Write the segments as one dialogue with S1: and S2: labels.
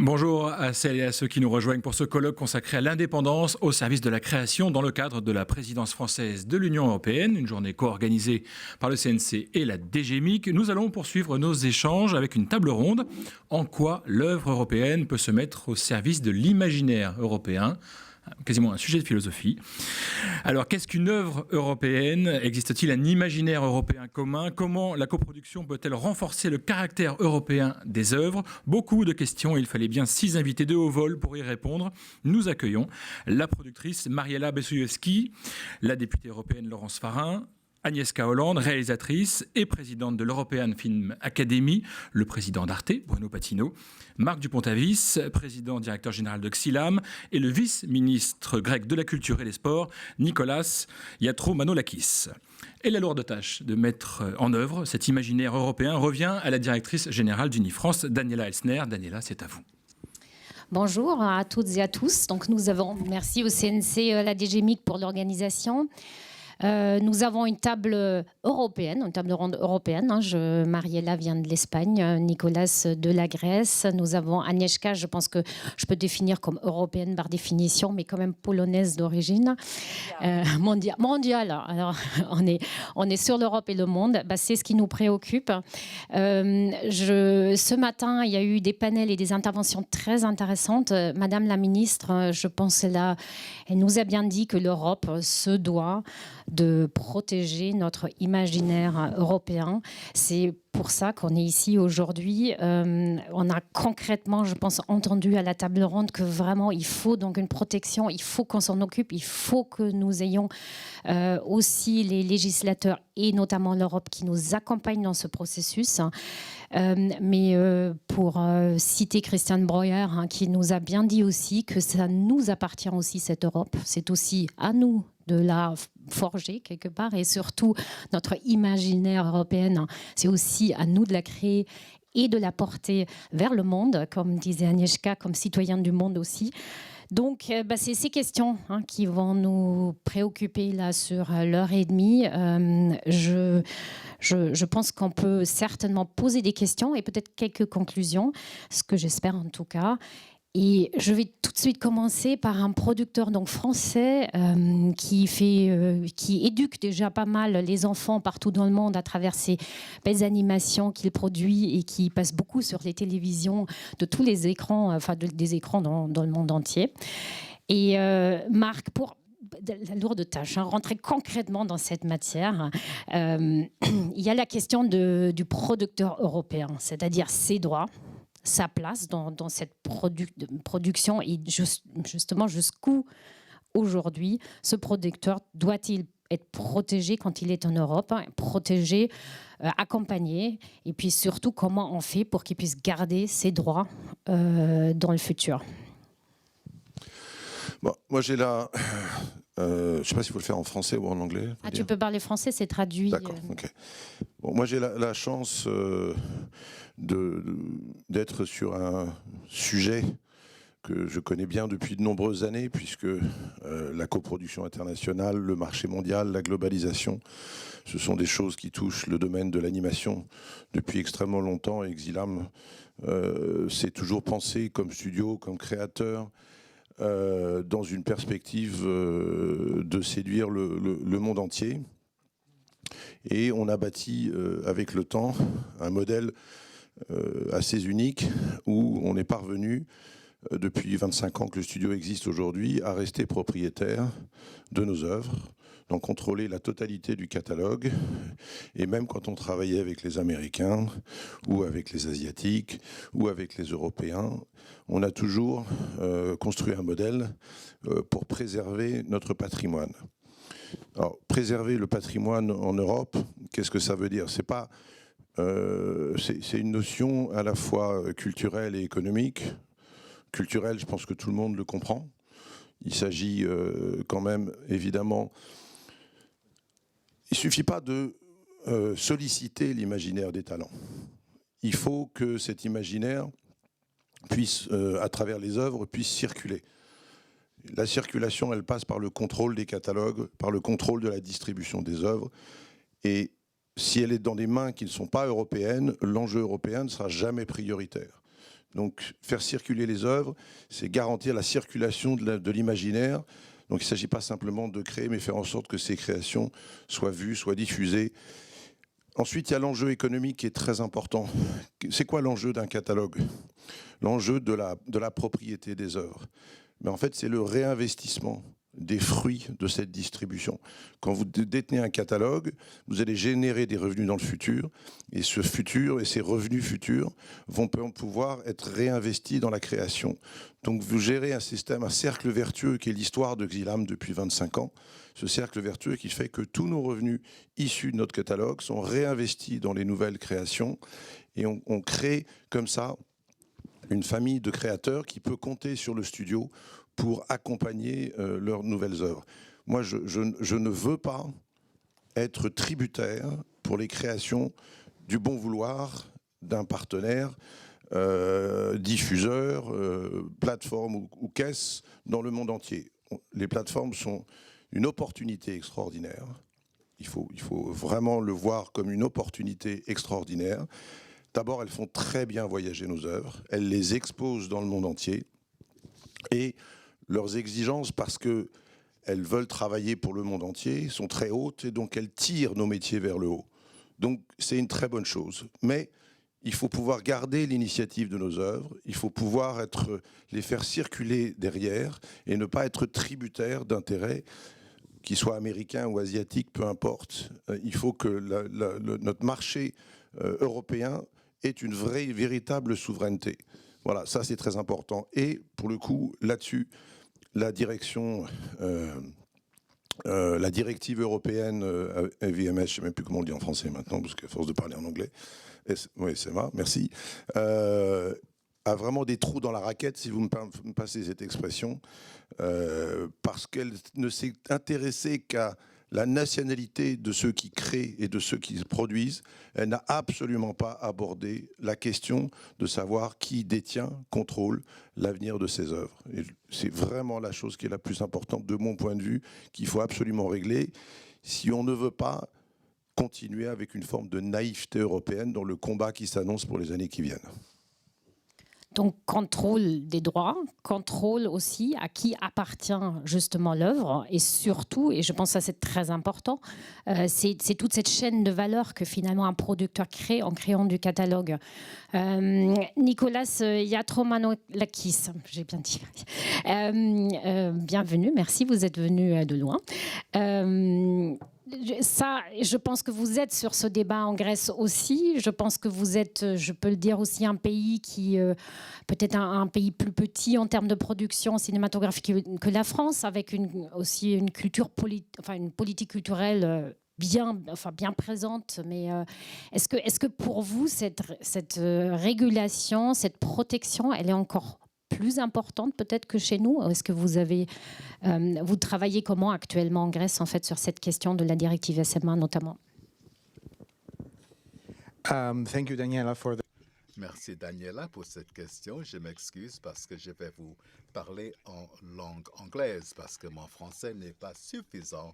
S1: Bonjour à celles et à ceux qui nous rejoignent pour ce colloque consacré à l'indépendance au service de la création dans le cadre de la présidence française de l'Union européenne, une journée co-organisée par le CNC et la DGMIC. Nous allons poursuivre nos échanges avec une table ronde. En quoi l'œuvre européenne peut se mettre au service de l'imaginaire européen ? Quasiment un sujet de philosophie. Alors, qu'est-ce qu'une œuvre européenne ? Existe-t-il un imaginaire européen commun ? Comment la coproduction peut-elle renforcer le caractère européen des œuvres ? Beaucoup de questions et il fallait bien 6 invités de haut vol pour y répondre. Nous accueillons la productrice Mariela Besujewski, la députée européenne Laurence Farin, Agnieszka Holland, réalisatrice et présidente de l'European Film Academy, le président d'Arte, Bruno Patino, Marc Dupont-Avis, président directeur général de Xylam, et le vice-ministre grec de la Culture et des Sports, Nicolas Yatromanolakis. Et la lourde tâche de mettre en œuvre cet imaginaire européen revient à la directrice générale d'Unifrance, Daniela Elsner. Daniela, c'est à vous.
S2: Bonjour à toutes et à tous. Donc merci au CNC, la DGMIC pour l'organisation. Nous avons une table européenne, une table ronde européenne. Mariela vient de l'Espagne, Nicolas de la Grèce. Nous avons Agnieszka, je pense que je peux définir comme européenne par définition, mais quand même polonaise d'origine. Mondiale. Alors, on est sur l'Europe et le monde. C'est ce qui nous préoccupe. Ce matin, il y a eu des panels et des interventions très intéressantes. Madame la ministre, je pense, elle nous a bien dit que l'Europe se doit de protéger notre imaginaire européen. C'est pour ça qu'on est ici aujourd'hui. On a concrètement, je pense, entendu à la table ronde que vraiment il faut donc une protection, il faut qu'on s'en occupe, il faut que nous ayons aussi les législateurs et notamment l'Europe qui nous accompagnent dans ce processus. Pour citer Christian Breuer, qui nous a bien dit aussi que ça nous appartient aussi cette Europe, c'est aussi à nous de la forger quelque part et surtout notre imaginaire européen, c'est aussi à nous de la créer et de la porter vers le monde, comme disait Agnieszka, comme citoyenne du monde aussi. Donc, c'est ces questions qui vont nous préoccuper là sur l'heure et demie. Je pense qu'on peut certainement poser des questions et peut-être quelques conclusions, ce que j'espère en tout cas. Et je vais tout de suite commencer par un producteur donc français qui éduque déjà pas mal les enfants partout dans le monde à travers ces belles animations qu'il produit et qui passe beaucoup sur les télévisions de tous les écrans, des écrans dans le monde entier. Et Marc, pour la lourde tâche, rentrer concrètement dans cette matière, il y a la question du producteur européen, c'est-à-dire ses droits, sa place dans cette production et justement jusqu'où aujourd'hui ce producteur doit-il être protégé quand il est en Europe, protégé, accompagné, et puis surtout comment on fait pour qu'il puisse garder ses droits dans le futur.
S3: Bon, moi j'ai la... je ne sais pas s'il faut le faire en français ou en anglais.
S2: Tu peux parler français, c'est traduit.
S3: D'accord, ok. Bon, moi j'ai la chance d'être sur un sujet que je connais bien depuis de nombreuses années, puisque la coproduction internationale, le marché mondial, la globalisation, ce sont des choses qui touchent le domaine de l'animation depuis extrêmement longtemps. Et Xylam s'est toujours pensé comme studio, comme créateur, dans une perspective de séduire le monde entier. Et on a bâti avec le temps un modèle assez unique où on est parvenu, depuis 25 ans que le studio existe aujourd'hui, à rester propriétaire de nos œuvres, donc contrôler la totalité du catalogue. Et même quand on travaillait avec les Américains ou avec les Asiatiques ou avec les Européens, on a toujours construit un modèle pour préserver notre patrimoine. Alors, préserver le patrimoine en Europe, qu'est-ce que ça veut dire ? C'est pas, c'est une notion à la fois culturelle et économique. Culturelle, je pense que tout le monde le comprend. Il s'agit quand même, évidemment... Il ne suffit pas de solliciter l'imaginaire des talents. Il faut que cet imaginaire puisse, à travers les œuvres, puisse circuler. La circulation, elle passe par le contrôle des catalogues, par le contrôle de la distribution des œuvres. Et si elle est dans des mains qui ne sont pas européennes, l'enjeu européen ne sera jamais prioritaire. Donc faire circuler les œuvres, c'est garantir la circulation de l'imaginaire. Donc il ne s'agit pas simplement de créer, mais faire en sorte que ces créations soient vues, soient diffusées. Ensuite, il y a l'enjeu économique qui est très important. C'est quoi l'enjeu d'un catalogue? L'enjeu de la propriété des œuvres. Mais en fait, c'est le réinvestissement des fruits de cette distribution. Quand vous détenez un catalogue, vous allez générer des revenus dans le futur, et ce futur et ces revenus futurs vont pouvoir être réinvestis dans la création. Donc vous gérez un système, un cercle vertueux qui est l'histoire de Xilam depuis 25 ans, ce cercle vertueux qui fait que tous nos revenus issus de notre catalogue sont réinvestis dans les nouvelles créations, et on crée comme ça une famille de créateurs qui peut compter sur le studio pour accompagner leurs nouvelles œuvres. Moi, je ne veux pas être tributaire pour les créations du bon vouloir d'un partenaire, diffuseur, plateforme ou caisse dans le monde entier. Les plateformes sont une opportunité extraordinaire. Il faut vraiment le voir comme une opportunité extraordinaire. D'abord, elles font très bien voyager nos œuvres. Elles les exposent dans le monde entier. Et leurs exigences, parce qu'elles veulent travailler pour le monde entier, sont très hautes, et donc elles tirent nos métiers vers le haut. Donc c'est une très bonne chose. Mais il faut pouvoir garder l'initiative de nos œuvres, il faut pouvoir les faire circuler derrière et ne pas être tributaire d'intérêts, qu'ils soient américains ou asiatiques, peu importe. Il faut que notre marché européen ait une véritable souveraineté. Voilà, ça c'est très important. Et pour le coup, là-dessus, la directive européenne AVMS, je ne sais même plus comment on le dit en français maintenant, parce qu'à force de parler en anglais, oui, c'est moi, merci, a vraiment des trous dans la raquette, si vous me passez cette expression, parce qu'elle ne s'est intéressée qu'à la nationalité de ceux qui créent et de ceux qui produisent. Elle n'a absolument pas abordé la question de savoir qui détient, contrôle l'avenir de ces œuvres. Et c'est vraiment la chose qui est la plus importante de mon point de vue, qu'il faut absolument régler si on ne veut pas continuer avec une forme de naïveté européenne dans le combat qui s'annonce pour les années qui viennent.
S2: Donc, contrôle des droits, contrôle aussi à qui appartient justement l'œuvre, et surtout, et je pense que ça c'est très important, c'est toute cette chaîne de valeur que finalement un producteur crée en créant du catalogue. Nicolas Yatromanolakis, j'ai bien dit. Bienvenue, merci, vous êtes venu de loin. Ça, je pense que vous êtes sur ce débat en Grèce aussi. Je pense que vous êtes, je peux le dire aussi, un pays qui, peut-être un pays plus petit en termes de production cinématographique que la France, avec aussi une culture, une politique culturelle bien présente. Mais est-ce que pour vous, cette régulation, cette protection, elle est encore plus importante peut-être que chez nous? Est-ce que vous travaillez comment actuellement en Grèce en fait sur cette question de la directive SMA notamment?
S4: Thank you, Daniela, for the...
S5: Merci Daniela pour cette question. Je m'excuse parce que je vais vous parler en langue anglaise parce que mon français n'est pas suffisant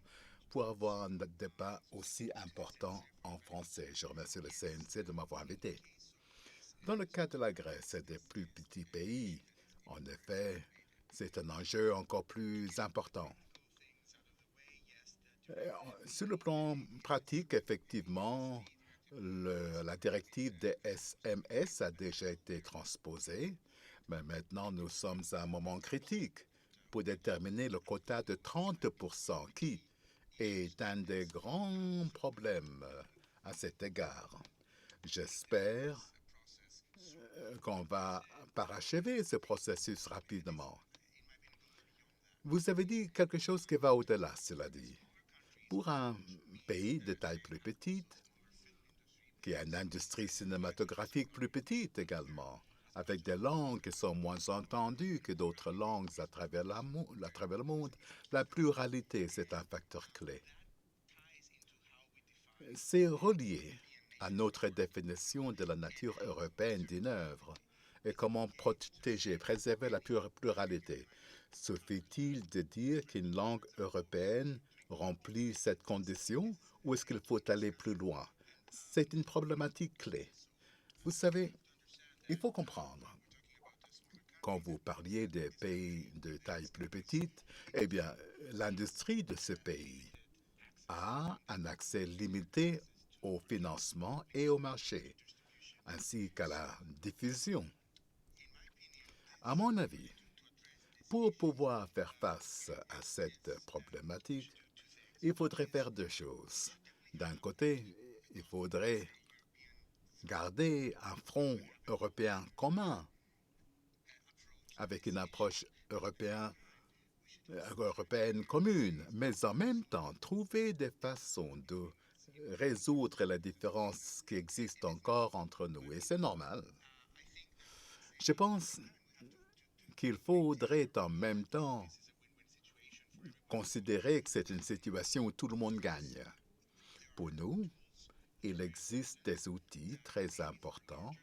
S5: pour avoir un débat aussi important en français. Je remercie le CNC de m'avoir invité. Dans le cas de la Grèce et des plus petits pays, en effet, c'est un enjeu encore plus important. Sur le plan pratique, effectivement, la directive des SMS a déjà été transposée, mais maintenant nous sommes à un moment critique pour déterminer le quota de 30%, qui est un des grands problèmes à cet égard. J'espère qu'on va parachever ce processus rapidement. Vous avez dit quelque chose qui va au-delà, cela dit. Pour un pays de taille plus petite, qui a une industrie cinématographique plus petite également, avec des langues qui sont moins entendues que d'autres langues à travers le monde, la pluralité, c'est un facteur clé. C'est relié à notre définition de la nature européenne d'une œuvre et comment protéger, préserver la pluralité. Suffit-il de dire qu'une langue européenne remplit cette condition ou est-ce qu'il faut aller plus loin? C'est une problématique clé. Vous savez, il faut comprendre quand vous parliez des pays de taille plus petite, eh bien, l'industrie de ce pays a un accès limité au financement et au marché, ainsi qu'à la diffusion. À mon avis, pour pouvoir faire face à cette problématique, il faudrait faire deux choses. D'un côté, il faudrait garder un front européen commun avec une approche européenne commune, mais en même temps trouver des façons de résoudre les différences qui existent encore entre nous. Et c'est normal. Je pense qu'il faudrait en même temps considérer que c'est une situation où tout le monde gagne. Pour nous, il existe des outils très importants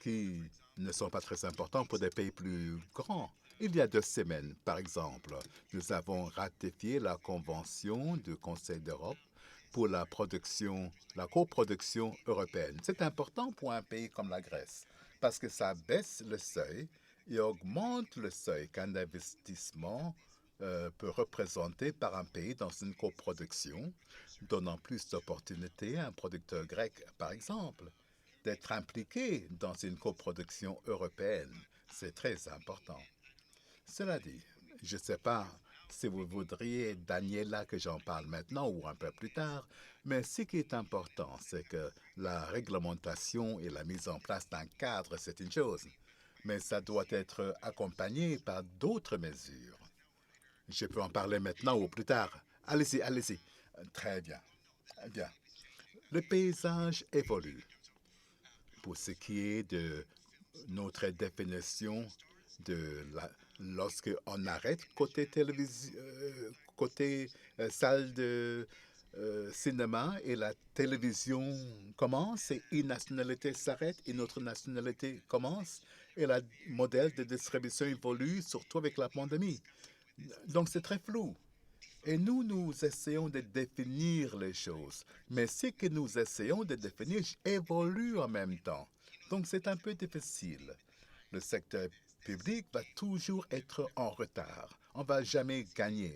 S5: qui ne sont pas très importants pour des pays plus grands. Il y a 2 semaines, par exemple, nous avons ratifié la Convention du Conseil d'Europe pour la coproduction européenne. C'est important pour un pays comme la Grèce parce que ça baisse le seuil et augmente le seuil qu'un investissement peut représenter par un pays dans une coproduction, donnant plus d'opportunités à un producteur grec, par exemple, d'être impliqué dans une coproduction européenne. C'est très important. Cela dit, je ne sais pas si vous voudriez, Daniela, que j'en parle maintenant ou un peu plus tard, mais ce qui est important, c'est que la réglementation et la mise en place d'un cadre, c'est une chose, mais ça doit être accompagné par d'autres mesures. Je peux en parler maintenant ou plus tard. Allez-y, allez-y. Très bien. Bien. Le paysage évolue. Pour ce qui est de notre définition de lorsqu'on arrête côté télévision, côté salle de cinéma et la télévision commence et une nationalité s'arrête, une autre nationalité commence et le modèle de distribution évolue, surtout avec la pandémie. Donc c'est très flou. Et nous essayons de définir les choses. Mais ce que nous essayons de définir évolue en même temps. Donc c'est un peu difficile. Le secteur public va toujours être en retard. On ne va jamais gagner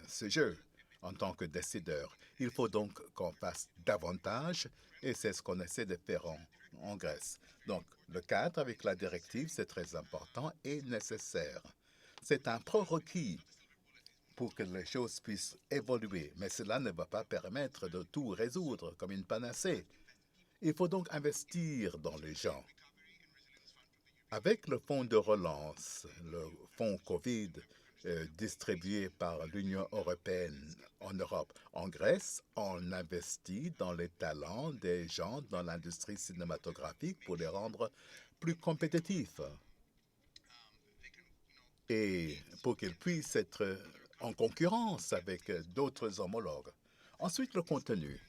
S5: ce jeu en tant que décideur. Il faut donc qu'on fasse davantage et c'est ce qu'on essaie de faire en Grèce. Donc le cadre avec la directive, c'est très important et nécessaire. C'est un prérequis pour que les choses puissent évoluer, mais cela ne va pas permettre de tout résoudre comme une panacée. Il faut donc investir dans les gens. Avec le fonds de relance, le fonds COVID distribué par l'Union européenne en Europe, en Grèce, on investit dans les talents des gens dans l'industrie cinématographique pour les rendre plus compétitifs et pour qu'ils puissent être en concurrence avec d'autres homologues. Ensuite, le contenu.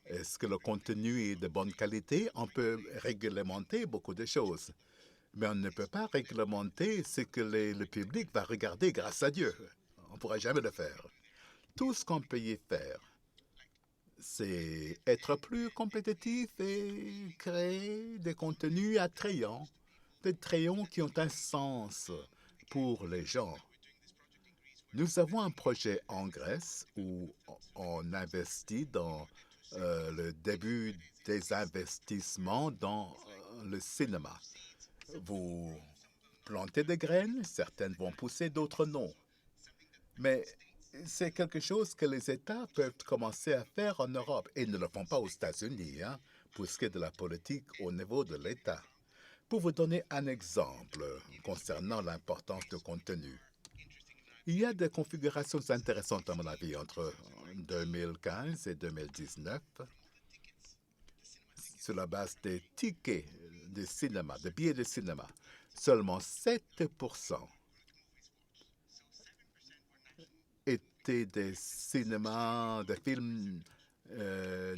S5: Est-ce que le contenu est de bonne qualité? On peut réglementer beaucoup de choses, mais on ne peut pas réglementer ce que le public va regarder grâce à Dieu. On ne pourra jamais le faire. Tout ce qu'on peut y faire, c'est être plus compétitif et créer des contenus attrayants, des attrayants qui ont un sens pour les gens. Nous avons un projet en Grèce où on investit dans le début des investissements dans le cinéma. Vous plantez des graines, certaines vont pousser, d'autres non. Mais c'est quelque chose que les États peuvent commencer à faire en Europe et ne le font pas aux États-Unis, pour ce qui est de la politique au niveau de l'État. Pour vous donner un exemple concernant l'importance du contenu, il y a des configurations intéressantes, à mon avis, entre 2015 et 2019, sur la base des tickets de cinéma, des billets de cinéma. Seulement 7% étaient des cinémas, des films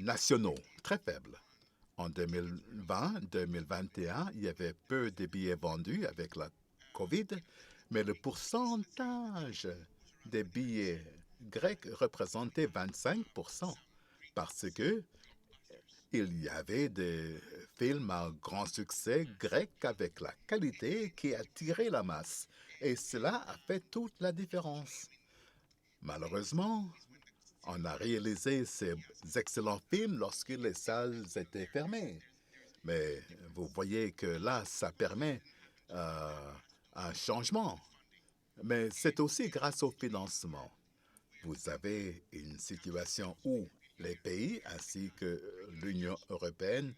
S5: nationaux, très faibles. En 2020, 2021, il y avait peu de billets vendus avec la COVID, mais le pourcentage des billets grecs représentait 25%, parce que il y avait des films à grand succès grecs avec la qualité qui attirait la masse. Et cela a fait toute la différence. Malheureusement, on a réalisé ces excellents films lorsque les salles étaient fermées. Mais vous voyez que là, ça permet un changement. Mais c'est aussi grâce au financement. Vous avez une situation où les pays ainsi que l'Union européenne,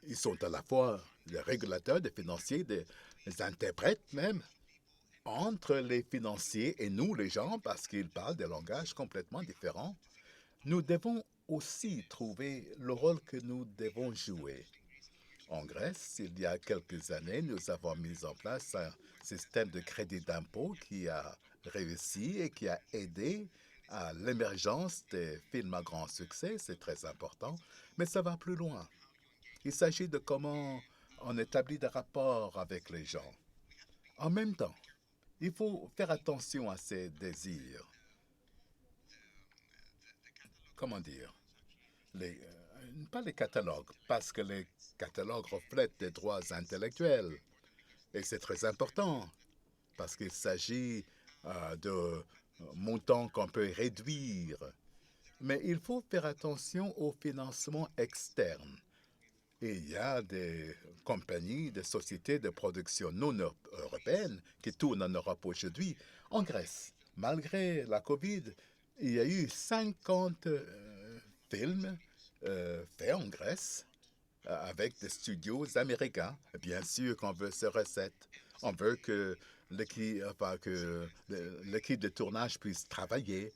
S5: ils sont à la fois les régulateurs, des financiers, des interprètes même, entre les financiers et nous, les gens, parce qu'ils parlent des langages complètement différents. Nous devons aussi trouver le rôle que nous devons jouer. En Grèce, il y a quelques années, nous avons mis en place un système de crédit d'impôt qui a réussi et qui a aidé à l'émergence des films à grand succès. C'est très important, mais ça va plus loin. Il s'agit de comment on établit des rapports avec les gens. En même temps, il faut faire attention à ses désirs. Comment dire? Pas les catalogues, parce que les catalogues reflètent des droits intellectuels. Et c'est très important, parce qu'il s'agit de montants qu'on peut réduire. Mais il faut faire attention au financement externe. Et il y a des compagnies, des sociétés de production non européennes qui tournent en Europe aujourd'hui. En Grèce, malgré la COVID, il y a eu 50 films faits en Grèce avec des studios américains. Bien sûr qu'on veut ces recettes. On veut que l'équipe de tournage puisse travailler.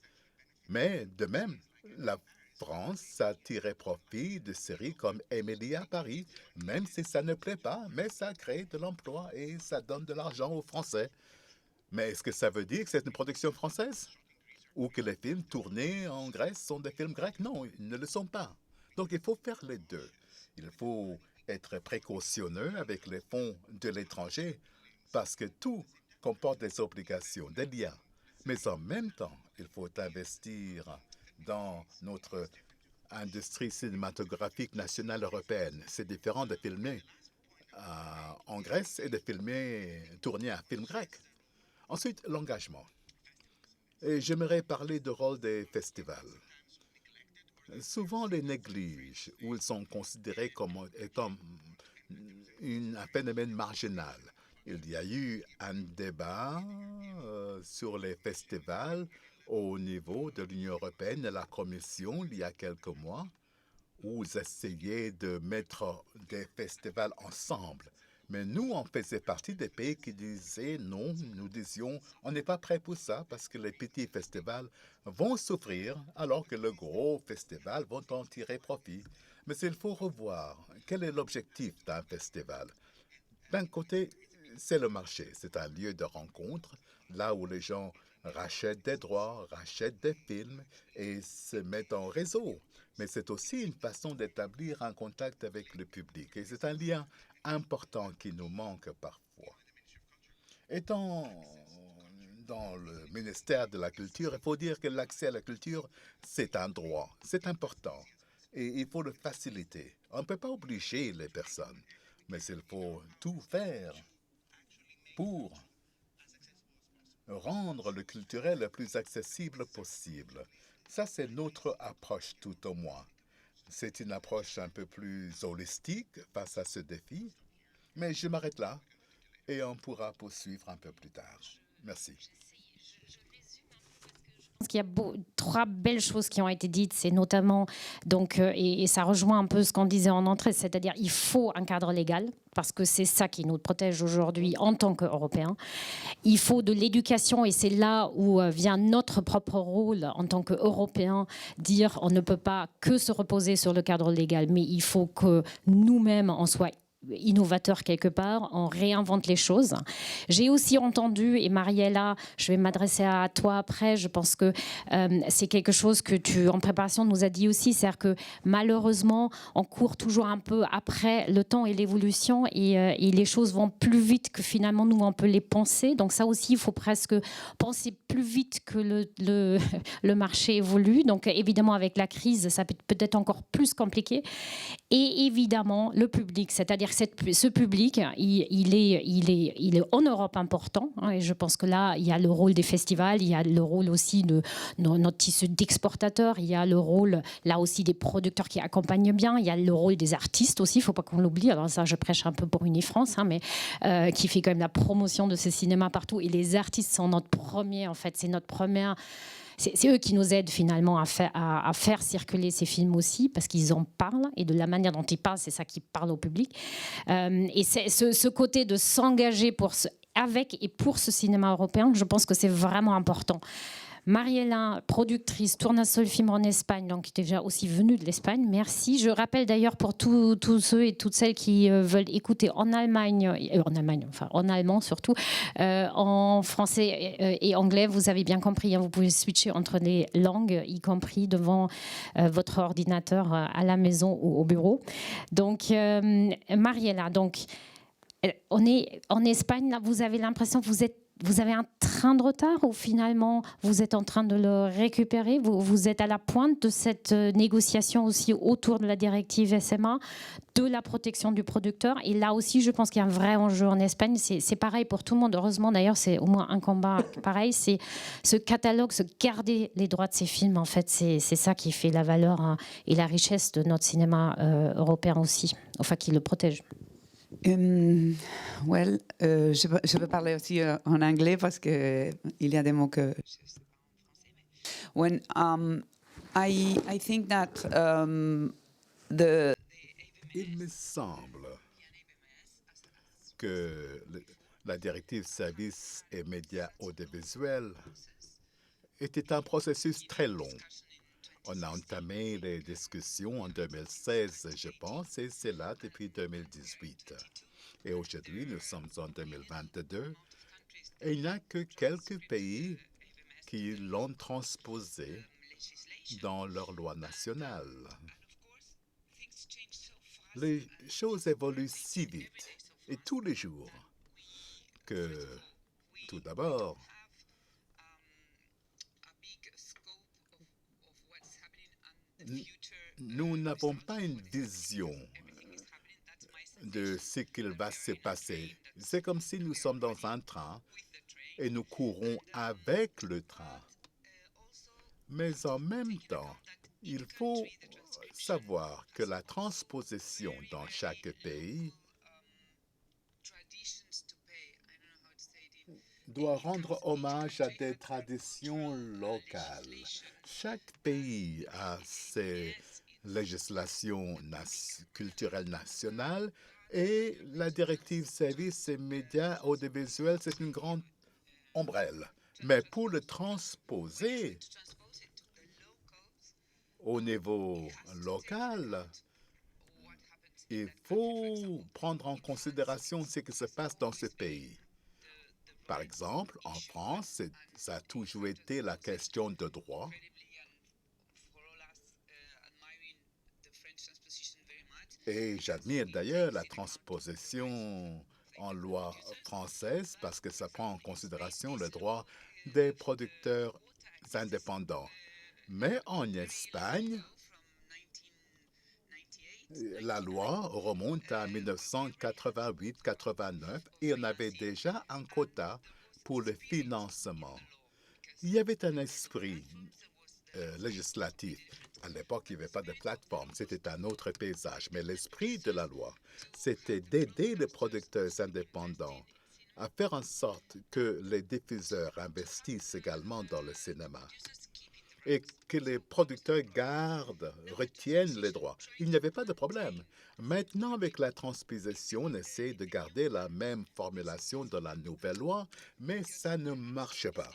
S5: Mais de même, la France a tiré profit de séries comme Émilie à Paris, même si ça ne plaît pas, mais ça crée de l'emploi et ça donne de l'argent aux Français. Mais est-ce que ça veut dire que c'est une production française? Ou que les films tournés en Grèce sont des films grecs? Non, ils ne le sont pas. Donc il faut faire les deux. Il faut être précautionneux avec les fonds de l'étranger parce que tout comporte des obligations, des liens. Mais en même temps, il faut investir dans notre industrie cinématographique nationale européenne. C'est différent de filmer en Grèce et de tourner un film grec. Ensuite, l'engagement. Et j'aimerais parler du rôle des festivals. Souvent, les négligent ou ils sont considérés comme étant un phénomène marginal. Il y a eu un débat sur les festivals au niveau de l'Union européenne et la Commission il y a quelques mois, où ils essayaient de mettre des festivals ensemble. Mais nous, on faisait partie des pays qui disaient non, nous disions, on n'est pas prêt pour ça parce que les petits festivals vont souffrir alors que les gros festivals vont en tirer profit. Mais il faut revoir quel est l'objectif d'un festival. D'un côté, c'est le marché, c'est un lieu de rencontre, là où les gens rachètent des droits, rachètent des films et se mettent en réseau. Mais c'est aussi une façon d'établir un contact avec le public. Et c'est un lien important qui nous manque parfois. Étant dans le ministère de la Culture, il faut dire que l'accès à la culture, c'est un droit, c'est important. Et il faut le faciliter. On ne peut pas obliger les personnes, mais il faut tout faire pour rendre le culturel le plus accessible possible. Ça, c'est notre approche tout au moins. C'est une approche un peu plus holistique face à ce défi. Mais je m'arrête là et on pourra poursuivre un peu plus tard. Merci.
S2: Il y a trois belles choses qui ont été dites, c'est notamment, donc, et ça rejoint un peu ce qu'on disait en entrée, c'est-à-dire il faut un cadre légal, parce que c'est ça qui nous protège aujourd'hui en tant qu'Européens. Il faut de l'éducation, et c'est là où vient notre propre rôle en tant qu'Européens, dire on ne peut pas que se reposer sur le cadre légal, mais il faut que nous-mêmes, on soit innovateur quelque part, on réinvente les choses. J'ai aussi entendu, et Mariella, je vais m'adresser à toi après, je pense que c'est quelque chose que tu, en préparation, nous as dit aussi, c'est-à-dire que malheureusement, on court toujours un peu après le temps et l'évolution, et les choses vont plus vite que finalement nous, on peut les penser. Donc ça aussi, il faut presque penser plus vite que le marché évolue. Donc évidemment, avec la crise, ça peut peut-être encore plus compliqué. Et évidemment, le public, c'est-à-dire ce public, il est en Europe important. Hein, et je pense que là, il y a le rôle des festivals, il y a le rôle aussi de notre tissu d'exportateurs, il y a le rôle là aussi des producteurs qui accompagnent bien, il y a le rôle des artistes aussi, il ne faut pas qu'on l'oublie. Alors ça, je prêche un peu pour Unifrance, hein, mais qui fait quand même la promotion de ce cinéma partout. Et les artistes sont notre premier, en fait, c'est notre première... C'est eux qui nous aident finalement à faire circuler ces films aussi, parce qu'ils en parlent, et de la manière dont ils parlent, c'est ça qui parle au public. Et c'est ce côté de s'engager avec et pour ce cinéma européen, je pense que c'est vraiment important. Mariella, productrice, tourne un seul film en Espagne, donc qui est déjà aussi venue de l'Espagne. Merci. Je rappelle d'ailleurs pour tous ceux et toutes celles qui veulent écouter en Allemagne, enfin en allemand surtout, en français et anglais, vous avez bien compris, hein, vous pouvez switcher entre les langues, y compris devant votre ordinateur à la maison ou au bureau. Donc, Mariella, donc, on est en Espagne, là, vous avez l'impression que vous avez un train de retard ou finalement vous êtes en train de le récupérer, vous êtes à la pointe de cette négociation aussi autour de la directive SMA, de la protection du producteur. Et là aussi, je pense qu'il y a un vrai enjeu en Espagne. C'est pareil pour tout le monde. Heureusement, d'ailleurs, c'est au moins un combat pareil. C'est ce catalogue, se garder les droits de ces films. En fait, c'est ça qui fait la valeur, hein, et la richesse de notre cinéma européen aussi, enfin qui le protège.
S6: Je peux parler aussi en anglais parce que il y a des mots que. When I think that
S5: Il me semble que la directive services et médias audiovisuels était un processus très long. On a entamé les discussions en 2016, je pense, et c'est là depuis 2018. Et aujourd'hui, nous sommes en 2022, et il n'y a que quelques pays qui l'ont transposé dans leur loi nationale. Les choses évoluent si vite, et tous les jours, que tout d'abord, nous n'avons pas une vision de ce qu'il va se passer. C'est comme si nous sommes dans un train et nous courons avec le train. Mais en même temps, il faut savoir que la transposition dans chaque pays doit rendre hommage à des traditions locales. Chaque pays a ses législations culturelles nationales et la directive services et médias audiovisuels, c'est une grande ombrelle. Mais pour le transposer au niveau local, il faut prendre en considération ce qui se passe dans ce pays. Par exemple, en France, ça a toujours été la question de droit. Et j'admire d'ailleurs la transposition en loi française parce que ça prend en considération le droit des producteurs indépendants. Mais en Espagne, la loi remonte à 1988-89 et on avait déjà un quota pour le financement. Il y avait un esprit législatif. À l'époque, il n'y avait pas de plateforme, c'était un autre paysage. Mais l'esprit de la loi, c'était d'aider les producteurs indépendants à faire en sorte que les diffuseurs investissent également dans le cinéma et que les producteurs retiennent les droits. Il n'y avait pas de problème. Maintenant, avec la transposition, on essaie de garder la même formulation de la nouvelle loi, mais ça ne marche pas.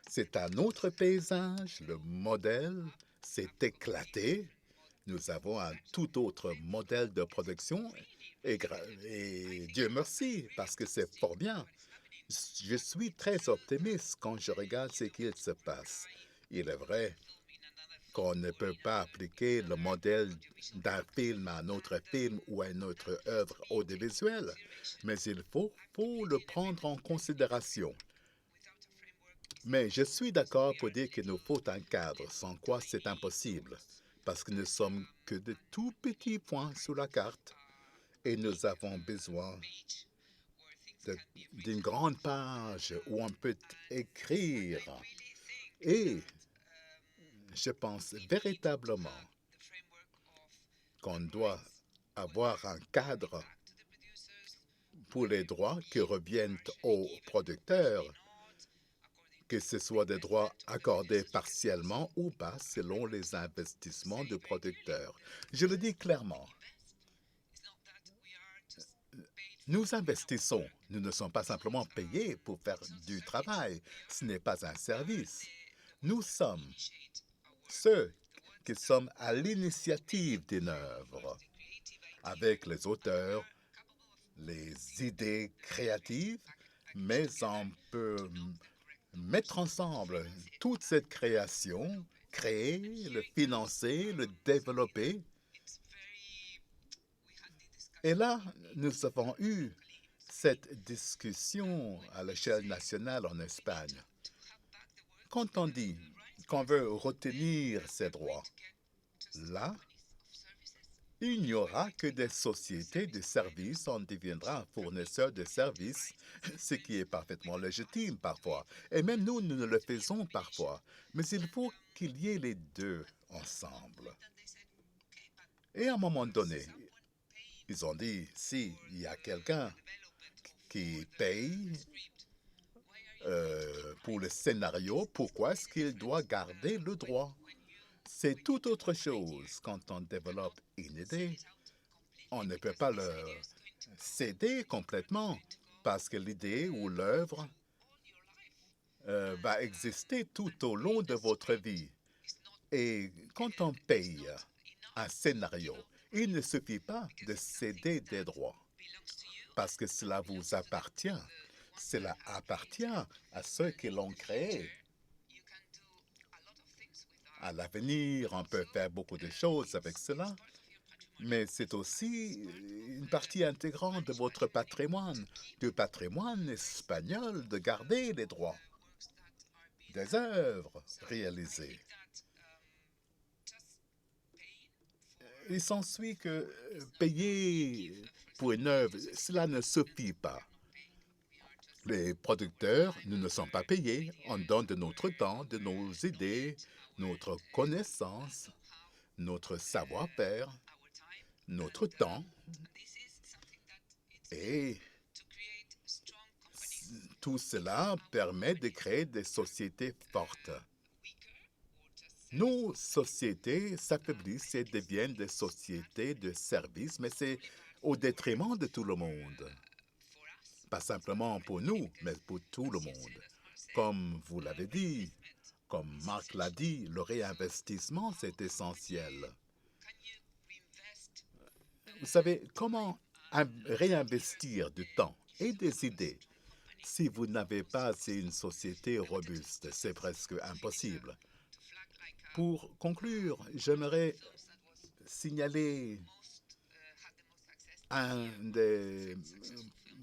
S5: C'est un autre paysage, le modèle s'est éclaté Nous avons un tout autre modèle de production et Dieu merci, parce que c'est fort bien. Je suis très optimiste quand je regarde ce qu'il se passe. Il est vrai qu'on ne peut pas appliquer le modèle d'un film à un autre film ou à une autre œuvre audiovisuelle, mais il faut le prendre en considération. Mais je suis d'accord pour dire qu'il nous faut un cadre, sans quoi c'est impossible, parce que nous sommes que de tout petits points sur la carte et nous avons besoin d'une grande page où on peut écrire. Et je pense véritablement qu'on doit avoir un cadre pour les droits qui reviennent aux producteurs, que ce soit des droits accordés partiellement ou pas selon les investissements du producteur. Je le dis clairement. Nous investissons. Nous ne sommes pas simplement payés pour faire du travail. Ce n'est pas un service. Nous sommes ceux qui sommes à l'initiative d'une œuvre, avec les auteurs, les idées créatives, mais on peut mettre ensemble toute cette création, créer, le financer, le développer. Et là, nous avons eu cette discussion à l'échelle nationale en Espagne. Quand on dit qu'on veut retenir ces droits, là, il n'y aura que des sociétés de services, on deviendra fournisseurs de services, ce qui est parfaitement légitime parfois. Et même nous, nous le faisons parfois. Mais il faut qu'il y ait les deux ensemble. Et à un moment donné, ils ont dit, si il y a quelqu'un qui paye pour le scénario, pourquoi est-ce qu'il doit garder le droit? C'est tout autre chose quand on développe une idée. On ne peut pas le céder complètement parce que l'idée ou l'œuvre va exister tout au long de votre vie. Et quand on paye un scénario, il ne suffit pas de céder des droits parce que cela vous appartient. Cela appartient à ceux qui l'ont créé. À l'avenir, on peut faire beaucoup de choses avec cela, mais c'est aussi une partie intégrante de votre patrimoine, du patrimoine espagnol, de garder les droits des œuvres réalisées. Il s'ensuit que payer pour une œuvre, cela ne suffit pas. Les producteurs, nous ne sommes pas payés. On donne de notre temps, de nos idées, notre connaissance, notre savoir-faire, notre temps. Et tout cela permet de créer des sociétés fortes. Nos sociétés s'affaiblissent et deviennent des sociétés de services, mais c'est au détriment de tout le monde. Pas simplement pour nous, mais pour tout le monde. Comme vous l'avez dit, comme Marc l'a dit, le réinvestissement, c'est essentiel. Vous savez, comment réinvestir du temps et des idées si vous n'avez pas une société robuste? C'est presque impossible. Pour conclure, j'aimerais signaler un des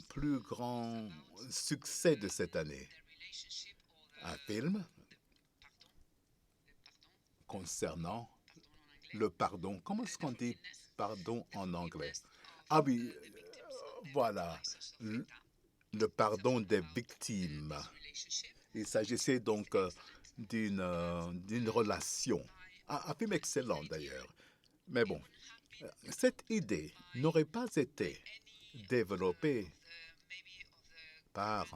S5: plus grands succès de cette année. Un film concernant le pardon. Comment est-ce qu'on dit pardon en anglais? Ah oui, voilà, le pardon des victimes. Il s'agissait donc d'une relation. Un film excellent d'ailleurs. Mais bon, cette idée n'aurait pas été développée par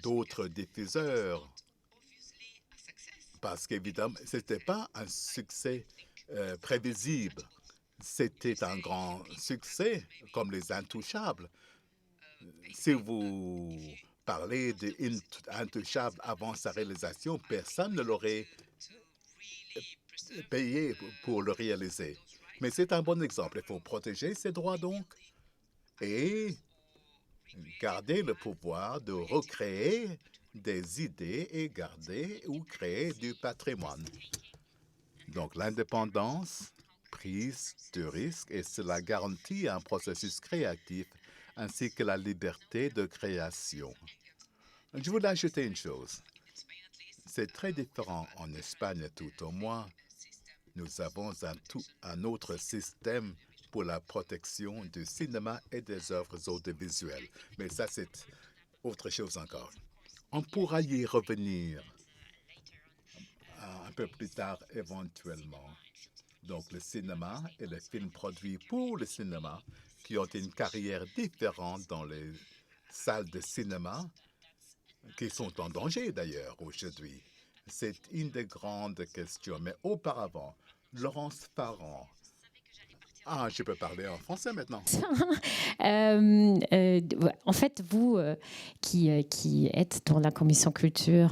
S5: d'autres diffuseurs parce qu'évidemment, ce n'était pas un succès prévisible. C'était un grand succès, comme Les Intouchables. Si vous parlez d'Intouchables avant sa réalisation, personne ne l'aurait payer pour le réaliser. Mais c'est un bon exemple. Il faut protéger ces droits donc et garder le pouvoir de recréer des idées et garder ou créer du patrimoine. Donc l'indépendance, prise de risque, et cela garantit un processus créatif ainsi que la liberté de création. Je voulais ajouter une chose. C'est très différent en Espagne, tout au moins. Nous avons un autre système pour la protection du cinéma et des œuvres audiovisuelles. Mais ça, c'est autre chose encore. On pourra y revenir un peu plus tard éventuellement. Donc le cinéma et les films produits pour le cinéma qui ont une carrière différente dans les salles de cinéma, qui sont en danger d'ailleurs aujourd'hui. C'est une des grandes questions. Mais auparavant, Laurence Parent. Ah, je peux parler en français maintenant.
S2: En fait, vous qui êtes dans la commission culture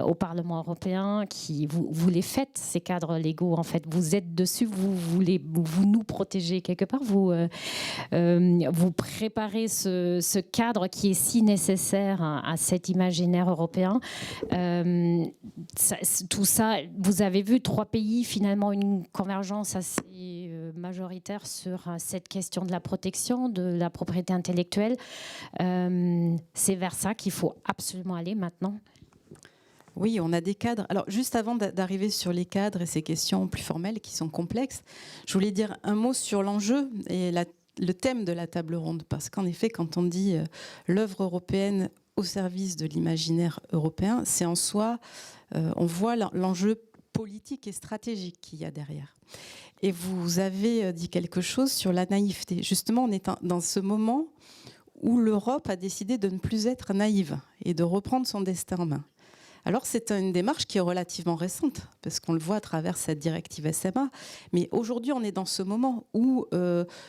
S2: au Parlement européen, vous les faites, ces cadres légaux, en fait, vous êtes dessus, vous nous protégez quelque part, vous préparez ce cadre qui est si nécessaire à cet imaginaire européen. Tout ça, vous avez vu 3 pays, finalement, une convergence assez majoritaire sur cette question de la protection, de la propriété intellectuelle. C'est vers ça qu'il faut absolument aller maintenant.
S7: Oui, on a des cadres. Alors, juste avant d'arriver sur les cadres et ces questions plus formelles qui sont complexes, je voulais dire un mot sur l'enjeu et le thème de la table ronde. Parce qu'en effet, quand on dit l'œuvre européenne au service de l'imaginaire européen, c'est en soi, on voit l'enjeu politique et stratégique qu'il y a derrière. Et vous avez dit quelque chose sur la naïveté. Justement, on est dans ce moment où l'Europe a décidé de ne plus être naïve et de reprendre son destin en main. Alors, c'est une démarche qui est relativement récente, parce qu'on le voit à travers cette directive SMA. Mais aujourd'hui, on est dans ce moment où,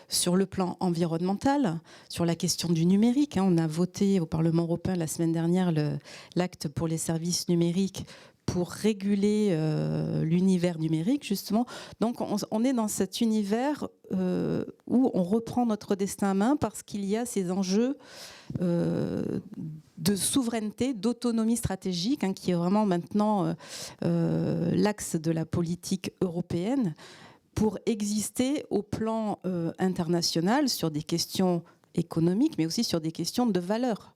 S7: sur le plan environnemental, sur la question du numérique, on a voté au Parlement européen la semaine dernière l'acte pour les services numériques pour réguler l'univers numérique, justement. Donc, on est dans cet univers où on reprend notre destin en main parce qu'il y a ces enjeux de souveraineté, d'autonomie stratégique, qui est vraiment maintenant l'axe de la politique européenne pour exister au plan international sur des questions économiques, mais aussi sur des questions de valeurs.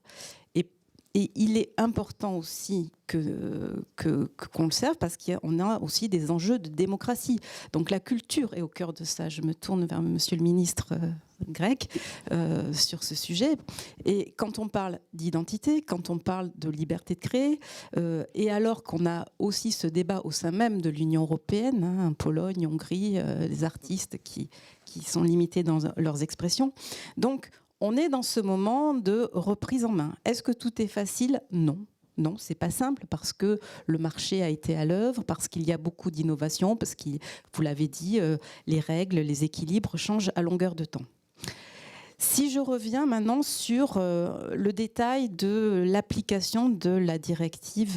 S7: Et il est important aussi qu'on le serve parce qu'on a aussi des enjeux de démocratie. Donc la culture est au cœur de ça. Je me tourne vers monsieur le ministre grec sur ce sujet. Et quand on parle d'identité, quand on parle de liberté de créer, et alors qu'on a aussi ce débat au sein même de l'Union européenne, Pologne, Hongrie, les artistes qui sont limités dans leurs expressions. Donc, on est dans ce moment de reprise en main. Est-ce que tout est facile ? Non. Non, c'est pas simple parce que le marché a été à l'œuvre, parce qu'il y a beaucoup d'innovations, parce que, vous l'avez dit, les règles, les équilibres changent à longueur de temps. Si je reviens maintenant sur le détail de l'application de la directive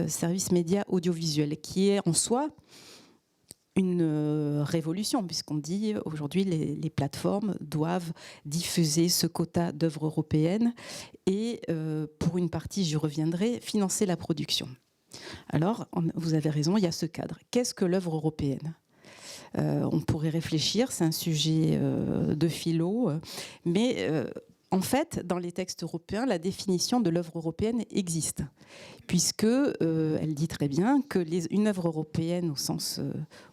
S7: services médias audiovisuels, qui est en soi une révolution, puisqu'on dit aujourd'hui les plateformes doivent diffuser ce quota d'œuvres européennes et, pour une partie, j'y reviendrai, financer la production. Alors, vous avez raison, il y a ce cadre. Qu'est-ce que l'œuvre européenne ? On pourrait réfléchir, c'est un sujet de philo, mais en fait, dans les textes européens, la définition de l'œuvre européenne existe, puisque elle dit très bien que une œuvre européenne, au sens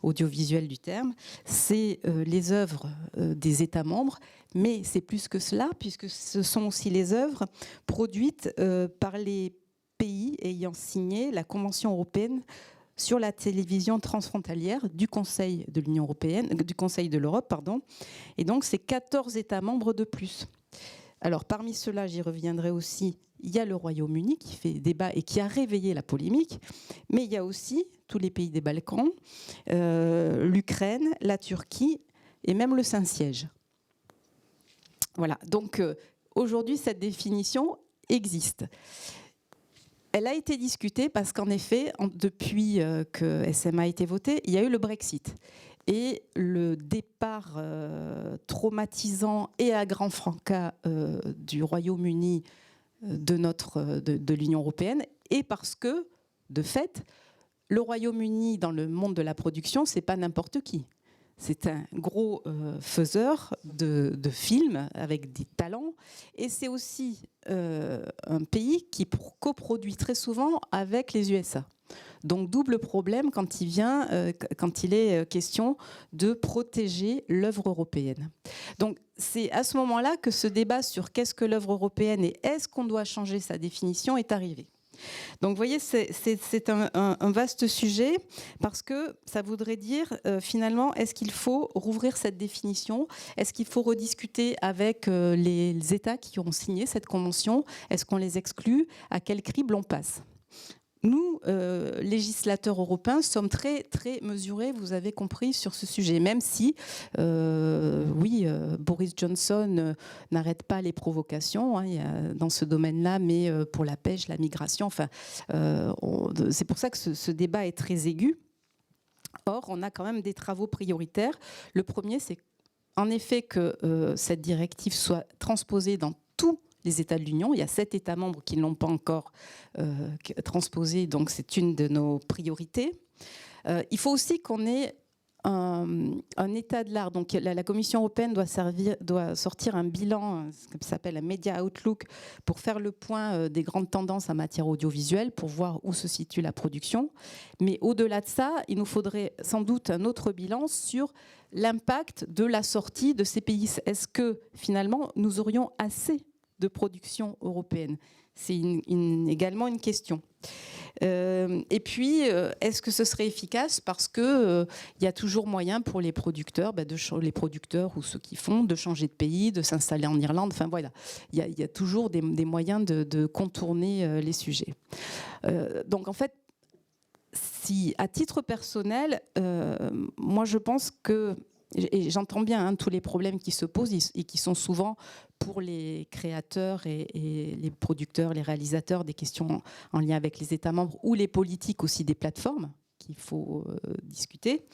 S7: audiovisuel du terme, c'est les œuvres des États membres, mais c'est plus que cela, puisque ce sont aussi les œuvres produites par les pays ayant signé la Convention européenne sur la télévision transfrontalière du Conseil de l'Union européenne, du Conseil de l'Europe, pardon. Et donc, c'est 14 États membres de plus. Alors, parmi ceux-là, j'y reviendrai aussi, il y a le Royaume-Uni qui fait débat et qui a réveillé la polémique, mais il y a aussi tous les pays des Balkans, l'Ukraine, la Turquie et même le Saint-Siège. Voilà, donc aujourd'hui, cette définition existe. Elle a été discutée parce qu'en effet, depuis que SMA a été voté, il y a eu le Brexit. Et le départ traumatisant et à grand fracas du Royaume-Uni de l'Union européenne, et parce que, de fait, le Royaume-Uni dans le monde de la production, c'est pas n'importe qui. C'est un gros faiseur de films avec des talents, et c'est aussi un pays qui coproduit très souvent avec les USA. Donc double problème quand il est question de protéger l'œuvre européenne. Donc c'est à ce moment-là que ce débat sur qu'est-ce que l'œuvre européenne et est-ce qu'on doit changer sa définition est arrivé. Donc vous voyez, c'est un vaste sujet parce que ça voudrait dire finalement, est-ce qu'il faut rouvrir cette définition? Est-ce qu'il faut rediscuter avec les États qui ont signé cette convention? Est-ce qu'on les exclut? À quel crible on passe? Nous, législateurs européens, sommes très, très mesurés, vous avez compris, sur ce sujet. Même si, Boris Johnson n'arrête pas les provocations dans ce domaine-là, mais pour la pêche, la migration, c'est pour ça que ce débat est très aigu. Or, on a quand même des travaux prioritaires. Le premier, c'est en effet que cette directive soit transposée dans tous les États de l'Union. Il y a 7 États membres qui ne l'ont pas encore transposé, donc c'est une de nos priorités. Il faut aussi qu'on ait un état de l'art. Donc la Commission européenne doit sortir un bilan, ce qui s'appelle un Media Outlook, pour faire le point des grandes tendances en matière audiovisuelle, pour voir où se situe la production. Mais au-delà de ça, il nous faudrait sans doute un autre bilan sur l'impact de la sortie de ces pays. Est-ce que finalement nous aurions assez de production européenne? C'est également une question. Et puis, est-ce que ce serait efficace? Parce qu'il y a toujours moyen pour les producteurs, les producteurs ou ceux qui font, de changer de pays, de s'installer en Irlande. Enfin voilà, il y a toujours des moyens de contourner les sujets. Donc en fait, si à titre personnel, moi je pense que, et j'entends bien tous les problèmes qui se posent et qui sont souvent pour les créateurs et les producteurs, les réalisateurs, des questions en lien avec les États membres ou les politiques aussi des plateformes qu'il faut discuter.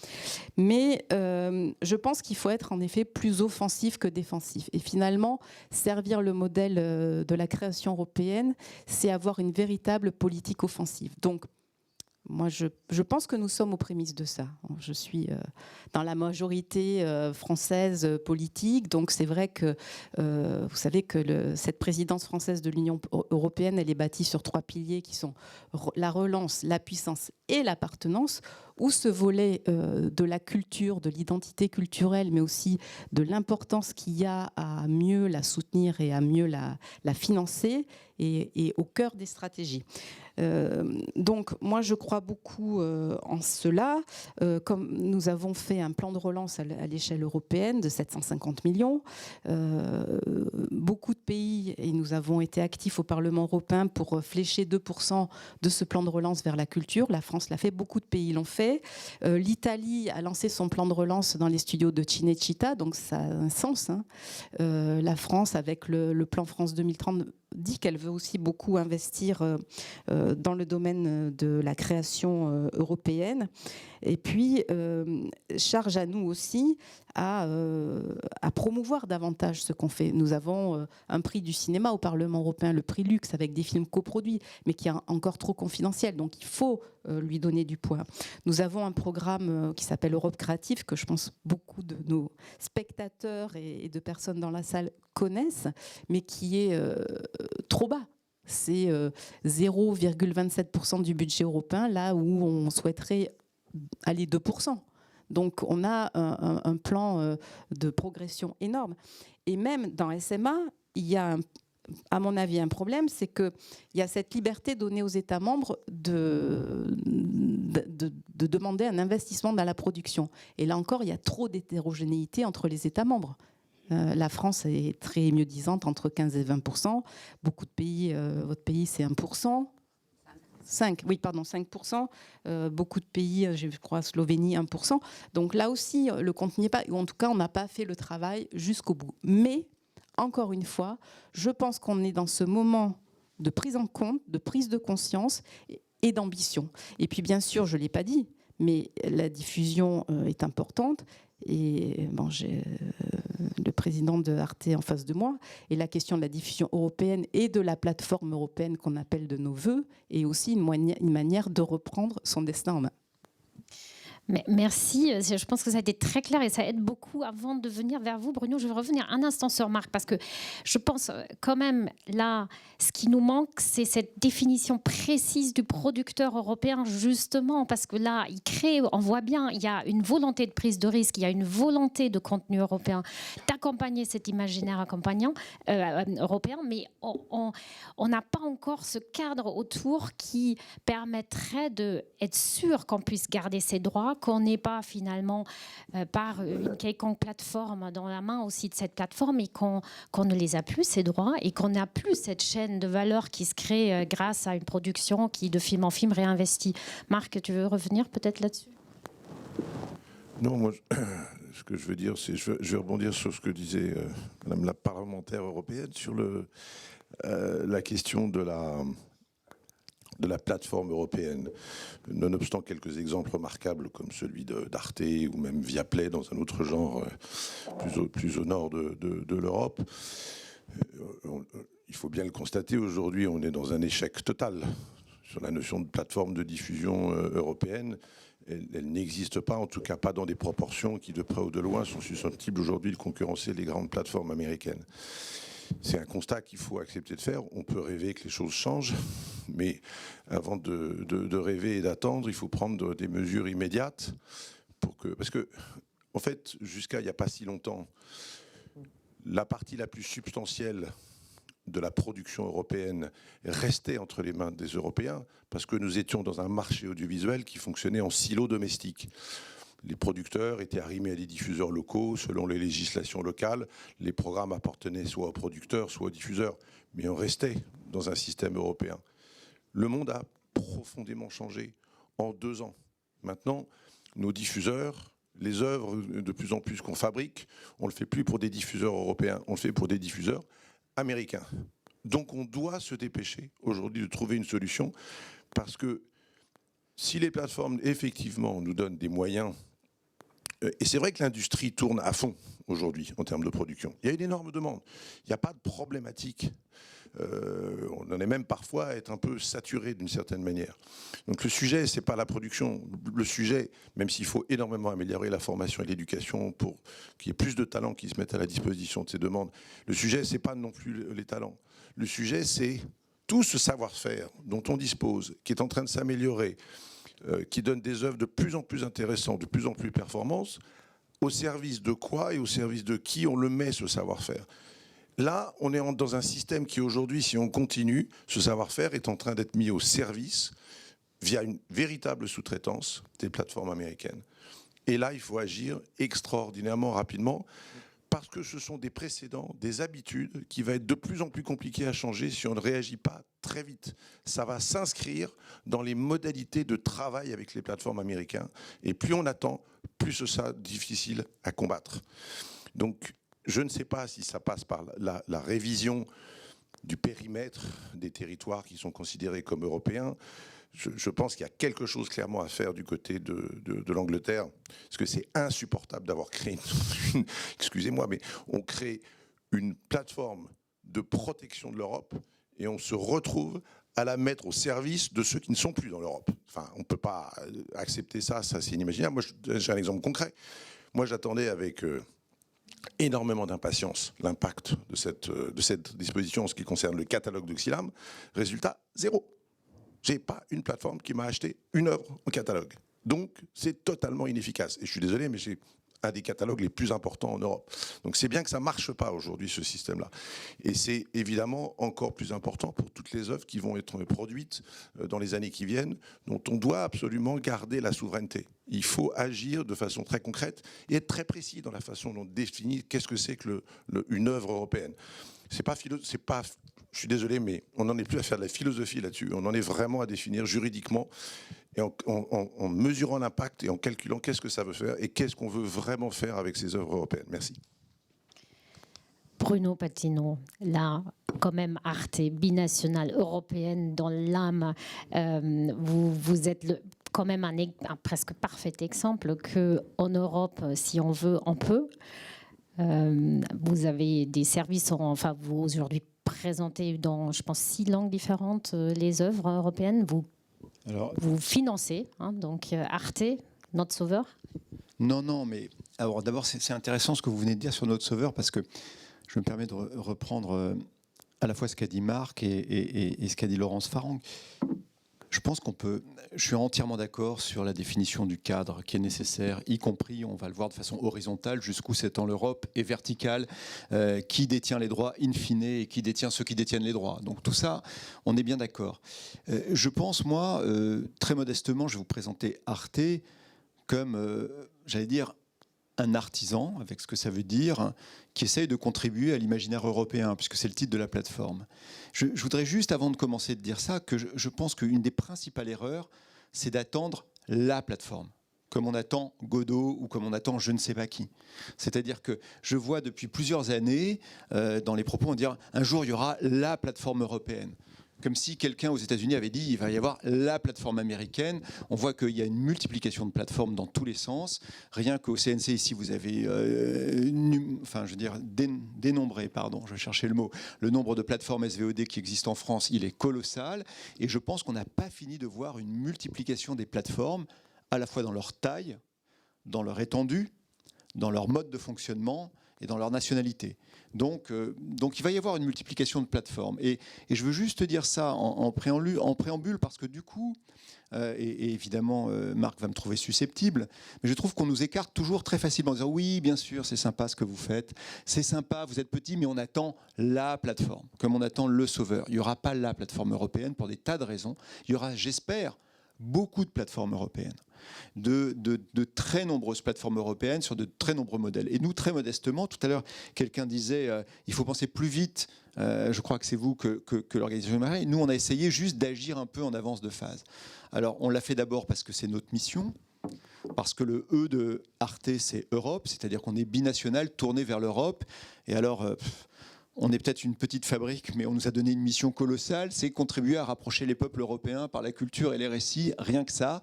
S7: Mais je pense qu'il faut être en effet plus offensif que défensif. Et finalement, servir le modèle de la création européenne, c'est avoir une véritable politique offensive. Donc, moi, je pense que nous sommes aux prémices de ça. Je suis dans la majorité française politique, donc c'est vrai que vous savez que cette présidence française de l'Union européenne, elle est bâtie sur 3 piliers qui sont la relance, la puissance et l'appartenance, où ce volet de la culture, de l'identité culturelle, mais aussi de l'importance qu'il y a à mieux la soutenir et à mieux la financer, est au cœur des stratégies. Donc moi je crois beaucoup en cela, comme nous avons fait un plan de relance à l'échelle européenne de 750 millions, beaucoup de pays, et nous avons été actifs au Parlement européen pour flécher 2% de ce plan de relance vers la culture. La France l'a fait, beaucoup de pays l'ont fait. L'Italie a lancé son plan de relance dans les studios de Cinecittà, donc ça a un sens. La France, avec le plan France 2030, dit qu'elle veut aussi beaucoup investir dans le domaine de la création européenne. Et puis, charge à nous aussi à promouvoir davantage ce qu'on fait. Nous avons un prix du cinéma au Parlement européen, le prix Luxe, avec des films coproduits, mais qui est encore trop confidentiel. Donc, il faut lui donner du poids. Nous avons un programme qui s'appelle Europe Créative, que je pense beaucoup de nos spectateurs et de personnes dans la salle connaissent, mais qui est trop bas. C'est 0,27% du budget européen, là où on souhaiterait aller 2%. Donc on a un plan de progression énorme. Et même dans SMA, il y a, à mon avis, un problème, c'est qu'il y a cette liberté donnée aux États membres de demander un investissement dans la production. Et là encore, il y a trop d'hétérogénéité entre les États membres. La France est très mieux-disante, entre 15 et 20%. Beaucoup de pays, votre pays, c'est 1%. 5%. Beaucoup de pays, je crois, Slovénie, 1%. Donc là aussi, le compte n'y est pas. Ou en tout cas, on n'a pas fait le travail jusqu'au bout. Mais, encore une fois, je pense qu'on est dans ce moment de prise en compte, de prise de conscience et d'ambition. Et puis bien sûr, je ne l'ai pas dit, mais la diffusion est importante. Et bon, j'ai le président de Arte en face de moi. Et la question de la diffusion européenne et de la plateforme européenne qu'on appelle de nos voeux est aussi une manière de reprendre son destin en main.
S2: Mais merci, je pense que ça a été très clair et ça aide beaucoup. Avant de venir vers vous, Bruno, je vais revenir un instant sur Marc parce que je pense quand même là, ce qui nous manque, c'est cette définition précise du producteur européen, justement, parce que là, il crée, on voit bien, il y a une volonté de prise de risque, il y a une volonté de contenu européen, d'accompagner cet imaginaire européen, mais on n'a pas encore ce cadre autour qui permettrait d'être sûr qu'on puisse garder ses droits, qu'on n'ait pas finalement par une quelconque plateforme dans la main aussi de cette plateforme et qu'on ne les a plus, ces droits, et qu'on n'a plus cette chaîne de valeur qui se crée grâce à une production qui, de film en film, réinvestit. Marc, tu veux revenir peut-être là-dessus ?
S3: Non, moi, ce que je veux dire, c'est je vais rebondir sur ce que disait Madame la parlementaire européenne sur la question de la plateforme européenne, nonobstant quelques exemples remarquables comme celui d'Arte ou même Viaplay dans un autre genre plus au nord de l'Europe. Il faut bien le constater, aujourd'hui on est dans un échec total sur la notion de plateforme de diffusion européenne. Elle n'existe pas, en tout cas pas dans des proportions qui de près ou de loin sont susceptibles aujourd'hui de concurrencer les grandes plateformes américaines. C'est un constat qu'il faut accepter de faire. On peut rêver que les choses changent, mais avant de rêver et d'attendre, il faut prendre des mesures immédiates parce que, en fait, jusqu'à il n'y a pas si longtemps, la partie la plus substantielle de la production européenne restait entre les mains des Européens parce que nous étions dans un marché audiovisuel qui fonctionnait en silo domestique. Les producteurs étaient arrimés à des diffuseurs locaux selon les législations locales. Les programmes appartenaient soit aux producteurs, soit aux diffuseurs. Mais on restait dans un système européen. Le monde a profondément changé en 2 ans. Maintenant, nos diffuseurs, les œuvres de plus en plus qu'on fabrique, on ne le fait plus pour des diffuseurs européens, on le fait pour des diffuseurs américains. Donc on doit se dépêcher aujourd'hui de trouver une solution parce que si les plateformes effectivement nous donnent des moyens. Et c'est vrai que l'industrie tourne à fond aujourd'hui en termes de production. Il y a une énorme demande. Il n'y a pas de problématique. On en est même parfois à être un peu saturé d'une certaine manière. Donc le sujet, c'est pas la production. Le sujet, même s'il faut énormément améliorer la formation et l'éducation pour qu'il y ait plus de talents qui se mettent à la disposition de ces demandes, le sujet, c'est pas non plus les talents. Le sujet, c'est tout ce savoir-faire dont on dispose, qui est en train de s'améliorer, qui donne des œuvres de plus en plus intéressantes, de plus en plus performantes, au service de quoi et au service de qui on le met, ce savoir-faire. Là, on est dans un système qui aujourd'hui, si on continue, ce savoir-faire est en train d'être mis au service via une véritable sous-traitance des plateformes américaines. Et là, il faut agir extraordinairement rapidement parce que ce sont des précédents, des habitudes qui vont être de plus en plus compliquées à changer si on ne réagit pas très vite. Ça va s'inscrire dans les modalités de travail avec les plateformes américaines. Et plus on attend, plus ce sera difficile à combattre. Donc, je ne sais pas si ça passe par la révision du périmètre des territoires qui sont considérés comme européens. Je pense qu'il y a quelque chose clairement à faire du côté de l'Angleterre, parce que c'est insupportable d'avoir créé excusez-moi, mais on crée une plateforme de protection de l'Europe et on se retrouve à la mettre au service de ceux qui ne sont plus dans l'Europe. Enfin, on ne peut pas accepter ça, ça c'est inimaginable. Moi, j'ai un exemple concret. Moi, j'attendais avec énormément d'impatience l'impact de cette disposition en ce qui concerne le catalogue de Xylam. Résultat, 0. J'ai pas une plateforme qui m'a acheté une œuvre en catalogue. Donc, c'est totalement inefficace. Et je suis désolé, mais j'ai un des catalogues les plus importants en Europe. Donc, c'est bien que ça ne marche pas aujourd'hui, ce système-là. Et c'est évidemment encore plus important pour toutes les œuvres qui vont être produites dans les années qui viennent, dont on doit absolument garder la souveraineté. Il faut agir de façon très concrète et être très précis dans la façon dont on définit qu'est-ce que c'est que une œuvre européenne. Je suis désolé, mais on n'en est plus à faire de la philosophie là-dessus. On en est vraiment à définir juridiquement et en mesurant l'impact et en calculant qu'est-ce que ça veut faire et qu'est-ce qu'on veut vraiment faire avec ces œuvres européennes. Merci.
S2: Bruno Patino, là, quand même Arte binationale européenne dans l'âme. Vous êtes quand même un presque parfait exemple qu'en Europe, si on veut, on peut. Vous avez des services, enfin vous aujourd'hui présentez dans, je pense, 6 langues différentes les œuvres européennes. Vous financez, hein, donc Arte, notre sauveur.
S8: Non, mais alors d'abord c'est intéressant ce que vous venez de dire sur notre sauveur, parce que je me permets de reprendre à la fois ce qu'a dit Marc et ce qu'a dit Laurence Farang. Je pense je suis entièrement d'accord sur la définition du cadre qui est nécessaire, y compris, on va le voir de façon horizontale, jusqu'où s'étend l'Europe, et verticale, qui détient les droits in fine et qui détient ceux qui détiennent les droits. Donc tout ça, on est bien d'accord. Je pense, moi, très modestement, je vais vous présenter Arte comme, j'allais dire, un artisan, avec ce que ça veut dire, qui essaye de contribuer à l'imaginaire européen, puisque c'est le titre de la plateforme. Je voudrais juste, avant de commencer de dire ça, que je pense qu'une des principales erreurs, c'est d'attendre la plateforme, comme on attend Godot ou comme on attend je ne sais pas qui. C'est-à-dire que je vois depuis plusieurs années, dans les propos, on dit un jour il y aura la plateforme européenne. Comme si quelqu'un aux États-Unis avait dit il va y avoir la plateforme américaine. On voit qu'il y a une multiplication de plateformes dans tous les sens. Rien qu'au CNC ici, vous avez, dénombré, pardon, je cherchais le mot, le nombre de plateformes SVOD qui existent en France, il est colossal. Et je pense qu'on n'a pas fini de voir une multiplication des plateformes, à la fois dans leur taille, dans leur étendue, dans leur mode de fonctionnement et dans leur nationalité. Donc il va y avoir une multiplication de plateformes. Et je veux juste dire ça en préambule parce que du coup, et évidemment Marc va me trouver susceptible, mais je trouve qu'on nous écarte toujours très facilement en disant oui, bien sûr, c'est sympa ce que vous faites, c'est sympa, vous êtes petit, mais on attend la plateforme, comme on attend le sauveur. Il n'y aura pas la plateforme européenne pour des tas de raisons. Il y aura, j'espère, beaucoup de plateformes européennes, de très nombreuses plateformes européennes sur de très nombreux modèles. Et nous, très modestement, tout à l'heure, quelqu'un disait il faut penser plus vite, je crois que c'est vous que l'organisation Marais. Nous, on a essayé juste d'agir un peu en avance de phase. Alors, on l'a fait d'abord parce que c'est notre mission, parce que le E de Arte, c'est Europe, c'est-à-dire qu'on est binational, tourné vers l'Europe. Et alors... on est peut-être une petite fabrique, mais on nous a donné une mission colossale, c'est contribuer à rapprocher les peuples européens par la culture et les récits, rien que ça.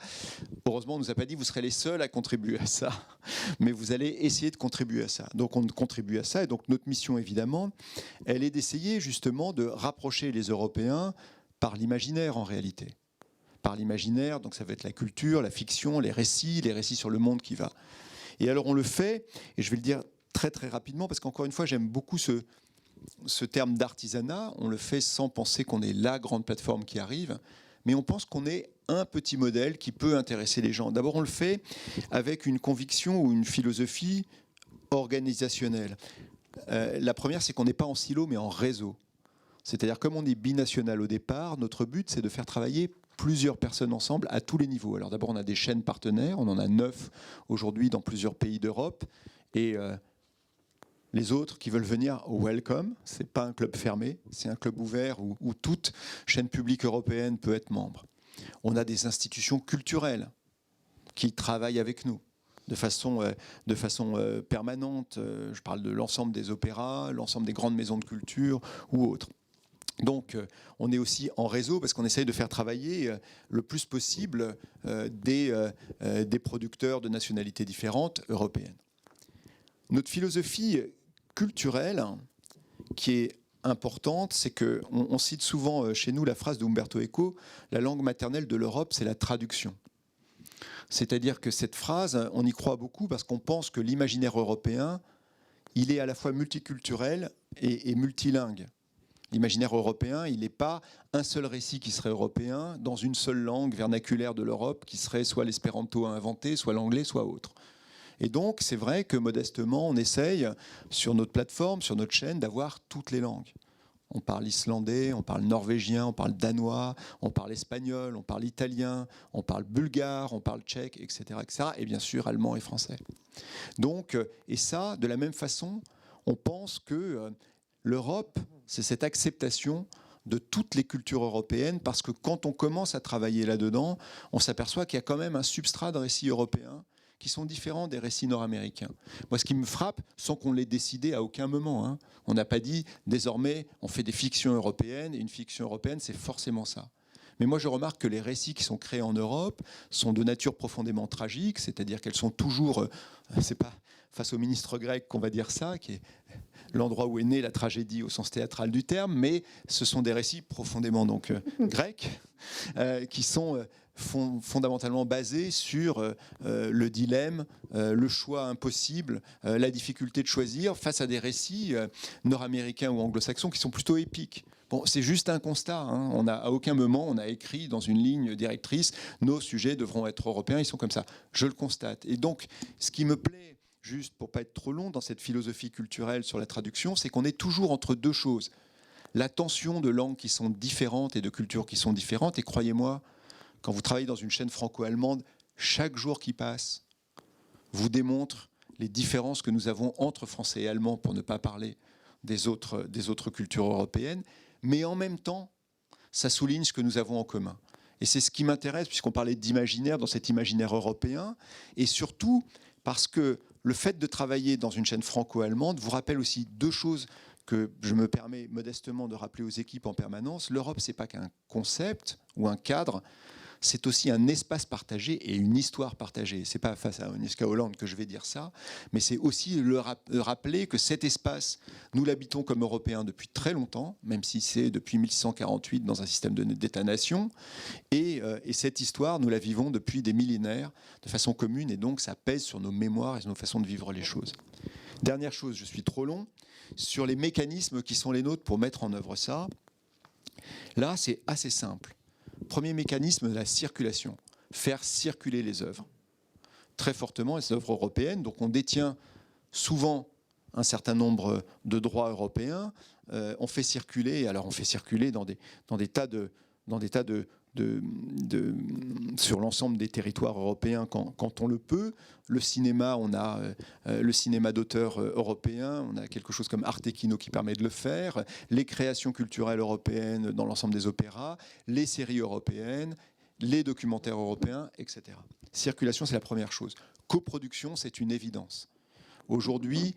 S8: Heureusement, on ne nous a pas dit vous serez les seuls à contribuer à ça, mais vous allez essayer de contribuer à ça. Donc on contribue à ça, et donc notre mission, évidemment, elle est d'essayer justement de rapprocher les Européens par l'imaginaire en réalité. Par l'imaginaire, donc ça va être la culture, la fiction, les récits sur le monde qui va. Et alors on le fait, et je vais le dire très très rapidement, parce qu'encore une fois, j'aime beaucoup ce terme d'artisanat. On le fait sans penser qu'on est la grande plateforme qui arrive, mais on pense qu'on est un petit modèle qui peut intéresser les gens. D'abord, on le fait avec une conviction ou une philosophie organisationnelle. La première, c'est qu'on n'est pas en silo, mais en réseau. C'est-à-dire, comme on est binational au départ, notre but, c'est de faire travailler plusieurs personnes ensemble à tous les niveaux. Alors d'abord, on a des chaînes partenaires, on en a 9 aujourd'hui dans plusieurs pays d'Europe, et les autres qui veulent venir, welcome. Ce n'est pas un club fermé, c'est un club ouvert où toute chaîne publique européenne peut être membre. On a des institutions culturelles qui travaillent avec nous de façon permanente. Je parle de l'ensemble des opéras, l'ensemble des grandes maisons de culture ou autres. Donc on est aussi en réseau parce qu'on essaye de faire travailler le plus possible des producteurs de nationalités différentes européennes. Notre philosophie culturelle, qui est importante, c'est qu'on cite souvent chez nous la phrase de Umberto Eco, la langue maternelle de l'Europe, c'est la traduction. C'est-à-dire que cette phrase, on y croit beaucoup parce qu'on pense que l'imaginaire européen, il est à la fois multiculturel et multilingue. L'imaginaire européen, il n'est pas un seul récit qui serait européen dans une seule langue vernaculaire de l'Europe qui serait soit l'espéranto à inventer, soit l'anglais, soit autre. Et donc, c'est vrai que modestement, on essaye, sur notre plateforme, sur notre chaîne, d'avoir toutes les langues. On parle islandais, on parle norvégien, on parle danois, on parle espagnol, on parle italien, on parle bulgare, on parle tchèque, etc., etc. Et bien sûr, allemand et français. Donc, et ça, de la même façon, on pense que l'Europe, c'est cette acceptation de toutes les cultures européennes, parce que quand on commence à travailler là-dedans, on s'aperçoit qu'il y a quand même un substrat de récit européen qui sont différents des récits nord-américains. Moi, ce qui me frappe, sans qu'on l'ait décidé à aucun moment, hein, on n'a pas dit désormais on fait des fictions européennes, et une fiction européenne, c'est forcément ça. Mais moi, je remarque que les récits qui sont créés en Europe sont de nature profondément tragique, c'est-à-dire qu'elles sont toujours, c'est pas face au ministre grec qu'on va dire ça, qui est l'endroit où est née la tragédie au sens théâtral du terme, mais ce sont des récits profondément donc grecs, qui sont fondamentalement basés sur le dilemme, le choix impossible, la difficulté de choisir face à des récits nord-américains ou anglo-saxons qui sont plutôt épiques. Bon, c'est juste un constat. Hein. À aucun moment, on a écrit dans une ligne directrice « nos sujets devront être européens », ils sont comme ça. Je le constate. Et donc, ce qui me plaît, juste pour ne pas être trop long dans cette philosophie culturelle sur la traduction, c'est qu'on est toujours entre deux choses. La tension de langues qui sont différentes et de cultures qui sont différentes. Et croyez-moi, quand vous travaillez dans une chaîne franco-allemande, chaque jour qui passe vous démontre les différences que nous avons entre français et allemand, pour ne pas parler des autres cultures européennes. Mais en même temps, ça souligne ce que nous avons en commun. Et c'est ce qui m'intéresse, puisqu'on parlait d'imaginaire, dans cet imaginaire européen, et surtout parce que le fait de travailler dans une chaîne franco-allemande vous rappelle aussi deux choses que je me permets modestement de rappeler aux équipes en permanence. L'Europe, ce n'est pas qu'un concept ou un cadre, c'est aussi un espace partagé et une histoire partagée. Ce n'est pas face à Agnieszka Holland que je vais dire ça, mais c'est aussi le rappeler que cet espace, nous l'habitons comme Européens depuis très longtemps, même si c'est depuis 1648 dans un système d'État-nation, et cette histoire, nous la vivons depuis des millénaires de façon commune, et donc ça pèse sur nos mémoires et sur nos façons de vivre les choses. Dernière chose, je suis trop long, sur les mécanismes qui sont les nôtres pour mettre en œuvre ça. Là, c'est assez simple. Premier mécanisme, la circulation. Faire circuler les œuvres. Très fortement, les œuvres européennes. Donc on détient souvent un certain nombre de droits européens. On fait circuler dans des tas de sur l'ensemble des territoires européens quand on le peut. Le cinéma, on a le cinéma d'auteur européen, on a quelque chose comme Arte Kino qui permet de le faire, les créations culturelles européennes dans l'ensemble des opéras, les séries européennes, les documentaires européens, etc. Circulation, c'est la première chose. Coproduction, c'est une évidence. Aujourd'hui,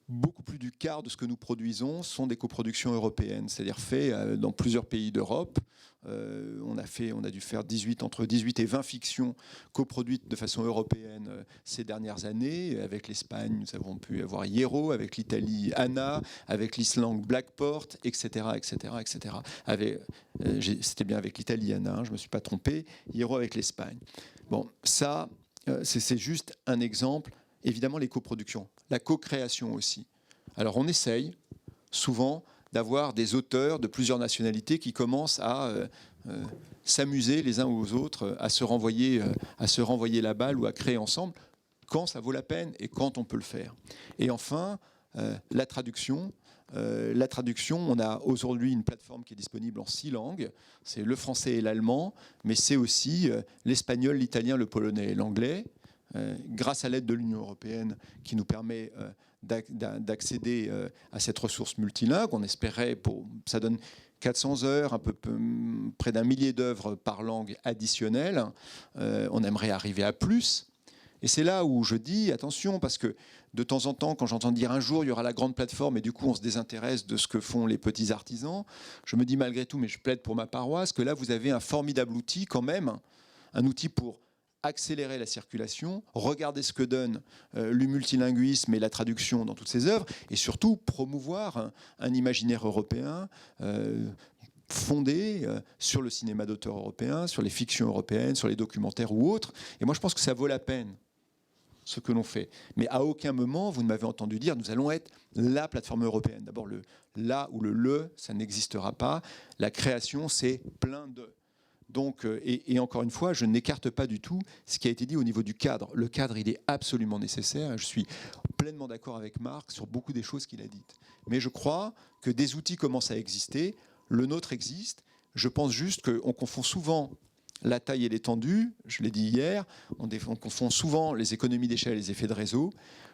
S8: beaucoup plus du quart de ce que nous produisons sont des coproductions européennes, c'est-à-dire faites dans plusieurs pays d'Europe. On a dû faire entre 18 et 20 fictions coproduites de façon européenne ces dernières années. Avec l'Espagne, nous avons pu avoir Hierro, avec l'Italie, Anna, avec l'Islande, Blackport, etc. etc., etc. C'était bien avec l'Italie, Anna, je ne me suis pas trompé. Hierro avec l'Espagne. Bon, ça, c'est juste un exemple. Évidemment, les coproductions, la co-création aussi. Alors, on essaye souvent d'avoir des auteurs de plusieurs nationalités qui commencent à s'amuser les uns aux autres, à se renvoyer la balle ou à créer ensemble quand ça vaut la peine et quand on peut le faire. Et enfin, la traduction. On a aujourd'hui une plateforme qui est disponible en 6 langues. C'est le français et l'allemand, mais c'est aussi l'espagnol, l'italien, le polonais et l'anglais. Grâce à l'aide de l'Union européenne qui nous permet d'accéder à cette ressource multilingue. On espérait, ça donne 400 heures, près d'1 millier d'œuvres par langue additionnelles. On aimerait arriver à plus. Et c'est là où je dis, attention, parce que de temps en temps, quand j'entends dire un jour, il y aura la grande plateforme, et du coup, on se désintéresse de ce que font les petits artisans, je me dis malgré tout, mais je plaide pour ma paroisse, que là, vous avez un formidable outil quand même, un outil pour accélérer la circulation, regarder ce que donne le multilinguisme et la traduction dans toutes ces œuvres, et surtout promouvoir un imaginaire européen fondé sur le cinéma d'auteur européen, sur les fictions européennes, sur les documentaires ou autres. Et moi, je pense que ça vaut la peine, ce que l'on fait. Mais à aucun moment, vous ne m'avez entendu dire, nous allons être la plateforme européenne. D'abord, le « la » ou le « ça n'existera pas. La création, c'est plein de... Donc, et encore une fois, je n'écarte pas du tout ce qui a été dit au niveau du cadre. Le cadre, il est absolument nécessaire. Je suis pleinement d'accord avec Marc sur beaucoup des choses qu'il a dites. Mais je crois que des outils commencent à exister. Le nôtre existe. Je pense juste qu'on confond souvent la taille et l'étendue. Je l'ai dit hier. On confond souvent les économies d'échelle et les effets de réseau.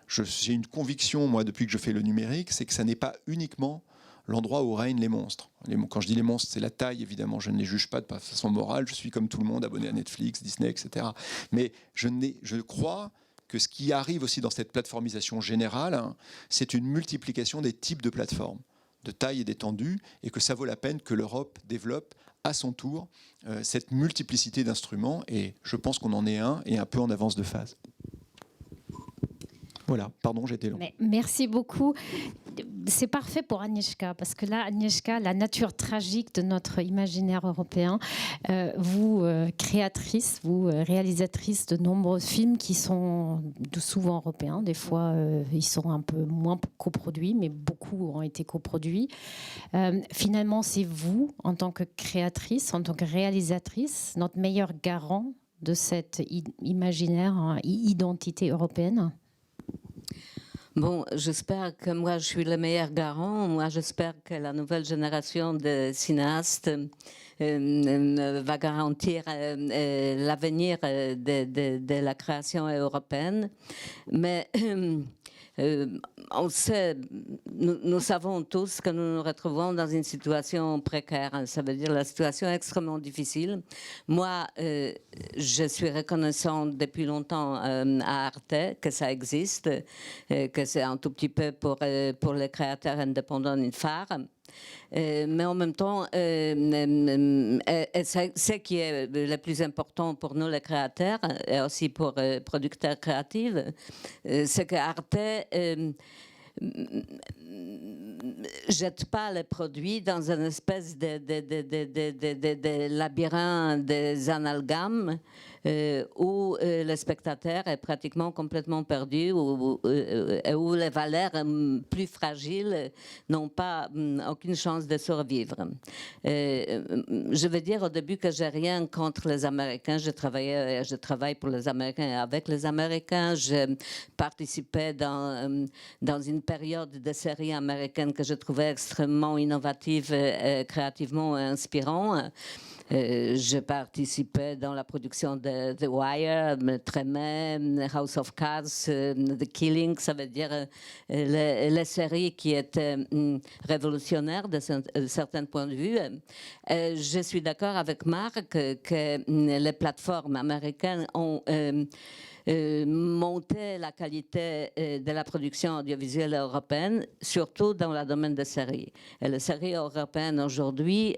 S8: J'ai une conviction, moi, depuis que je fais le numérique, c'est que ça n'est pas uniquement l'endroit où règnent les monstres. Quand je dis les monstres, c'est la taille, évidemment. Je ne les juge pas de façon morale. Je suis comme tout le monde, abonné à Netflix, Disney, etc. Mais je crois que ce qui arrive aussi dans cette plateformisation générale, c'est une multiplication des types de plateformes, de taille et d'étendue, et que ça vaut la peine que l'Europe développe à son tour cette multiplicité d'instruments, et je pense qu'on en est un et un peu en avance de phase. Voilà, pardon, j'ai été long.
S2: Merci beaucoup. C'est parfait pour Agnieszka, parce que là, Agnieszka, la nature tragique de notre imaginaire européen, vous, créatrice, vous, réalisatrice de nombreux films qui sont souvent européens, des fois ils sont un peu moins coproduits, mais beaucoup ont été coproduits. Finalement, c'est vous, en tant que créatrice, en tant que réalisatrice, notre meilleur garant de cet imaginaire, identité européenne.
S9: Bon, j'espère que moi, je suis le meilleur garant. Moi, j'espère que la nouvelle génération de cinéastes va garantir l'avenir de la création européenne. Mais on sait, nous savons tous que nous nous retrouvons dans une situation précaire. Ça veut dire la situation extrêmement difficile. Moi, je suis reconnaissante depuis longtemps à Arte que ça existe, que c'est un tout petit peu pour les créateurs indépendants une phare. Mais en même temps, ce qui est le plus important pour nous, les créateurs, et aussi pour les producteurs créatifs, c'est que Arte jette pas les produits dans une espèce de labyrinthe des amalgames où le spectateur est pratiquement complètement perdu, où les valeurs plus fragiles n'ont pas aucune chance de survivre. Je veux dire au début que j'ai rien contre les Américains. Je travaille pour les Américains et avec les Américains. Je participais dans une période de séries américaines que je trouvais extrêmement innovative, créativement inspirant. Je participais dans la production de The Wire, Treme, House of Cards, The Killing, ça veut dire les séries qui étaient révolutionnaires de certains points de vue. Je suis d'accord avec Marc que les plateformes américaines ont monter la qualité de la production audiovisuelle européenne, surtout dans le domaine des séries. Et les séries européennes aujourd'hui,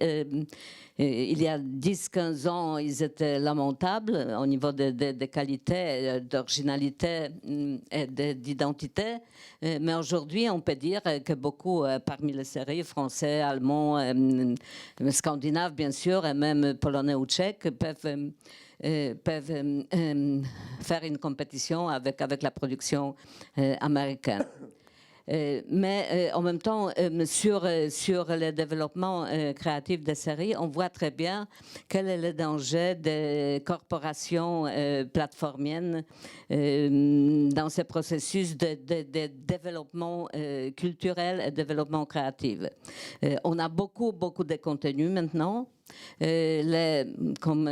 S9: il y a 10-15 ans, ils étaient lamentables au niveau de qualité, d'originalité et d'identité. Mais aujourd'hui, on peut dire que beaucoup, parmi les séries français, allemands, scandinaves, bien sûr, et même polonais ou tchèques, peuvent faire une compétition avec la production américaine. Mais en même temps, sur le développement créatif des séries, on voit très bien quel est le danger des corporations plateformiennes dans ce processus de développement culturel et développement créatif. On a beaucoup de contenu maintenant. Comme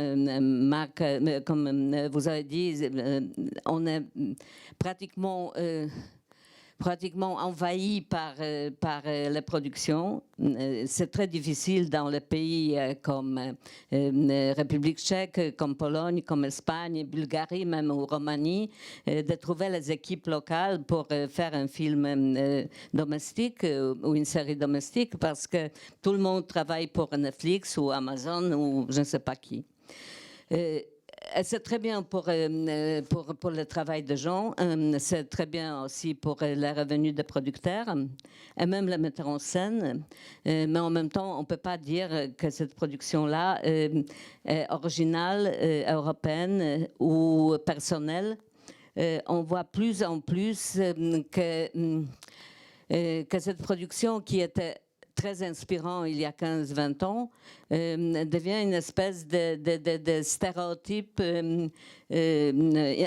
S9: Marc, comme vous avez dit, on est pratiquement envahi par les productions. C'est très difficile dans les pays comme République tchèque, comme Pologne, comme Espagne, Bulgarie, même ou Roumanie, de trouver les équipes locales pour faire un film domestique ou une série domestique, parce que tout le monde travaille pour Netflix ou Amazon ou je ne sais pas qui. C'est très bien pour le travail de gens, c'est très bien aussi pour les revenus des producteurs et même les metteurs en scène. Mais en même temps, on ne peut pas dire que cette production-là est originale, européenne ou personnelle. On voit plus en plus que cette production qui était très inspirant il y a 15-20 ans, devient une espèce de stéréotype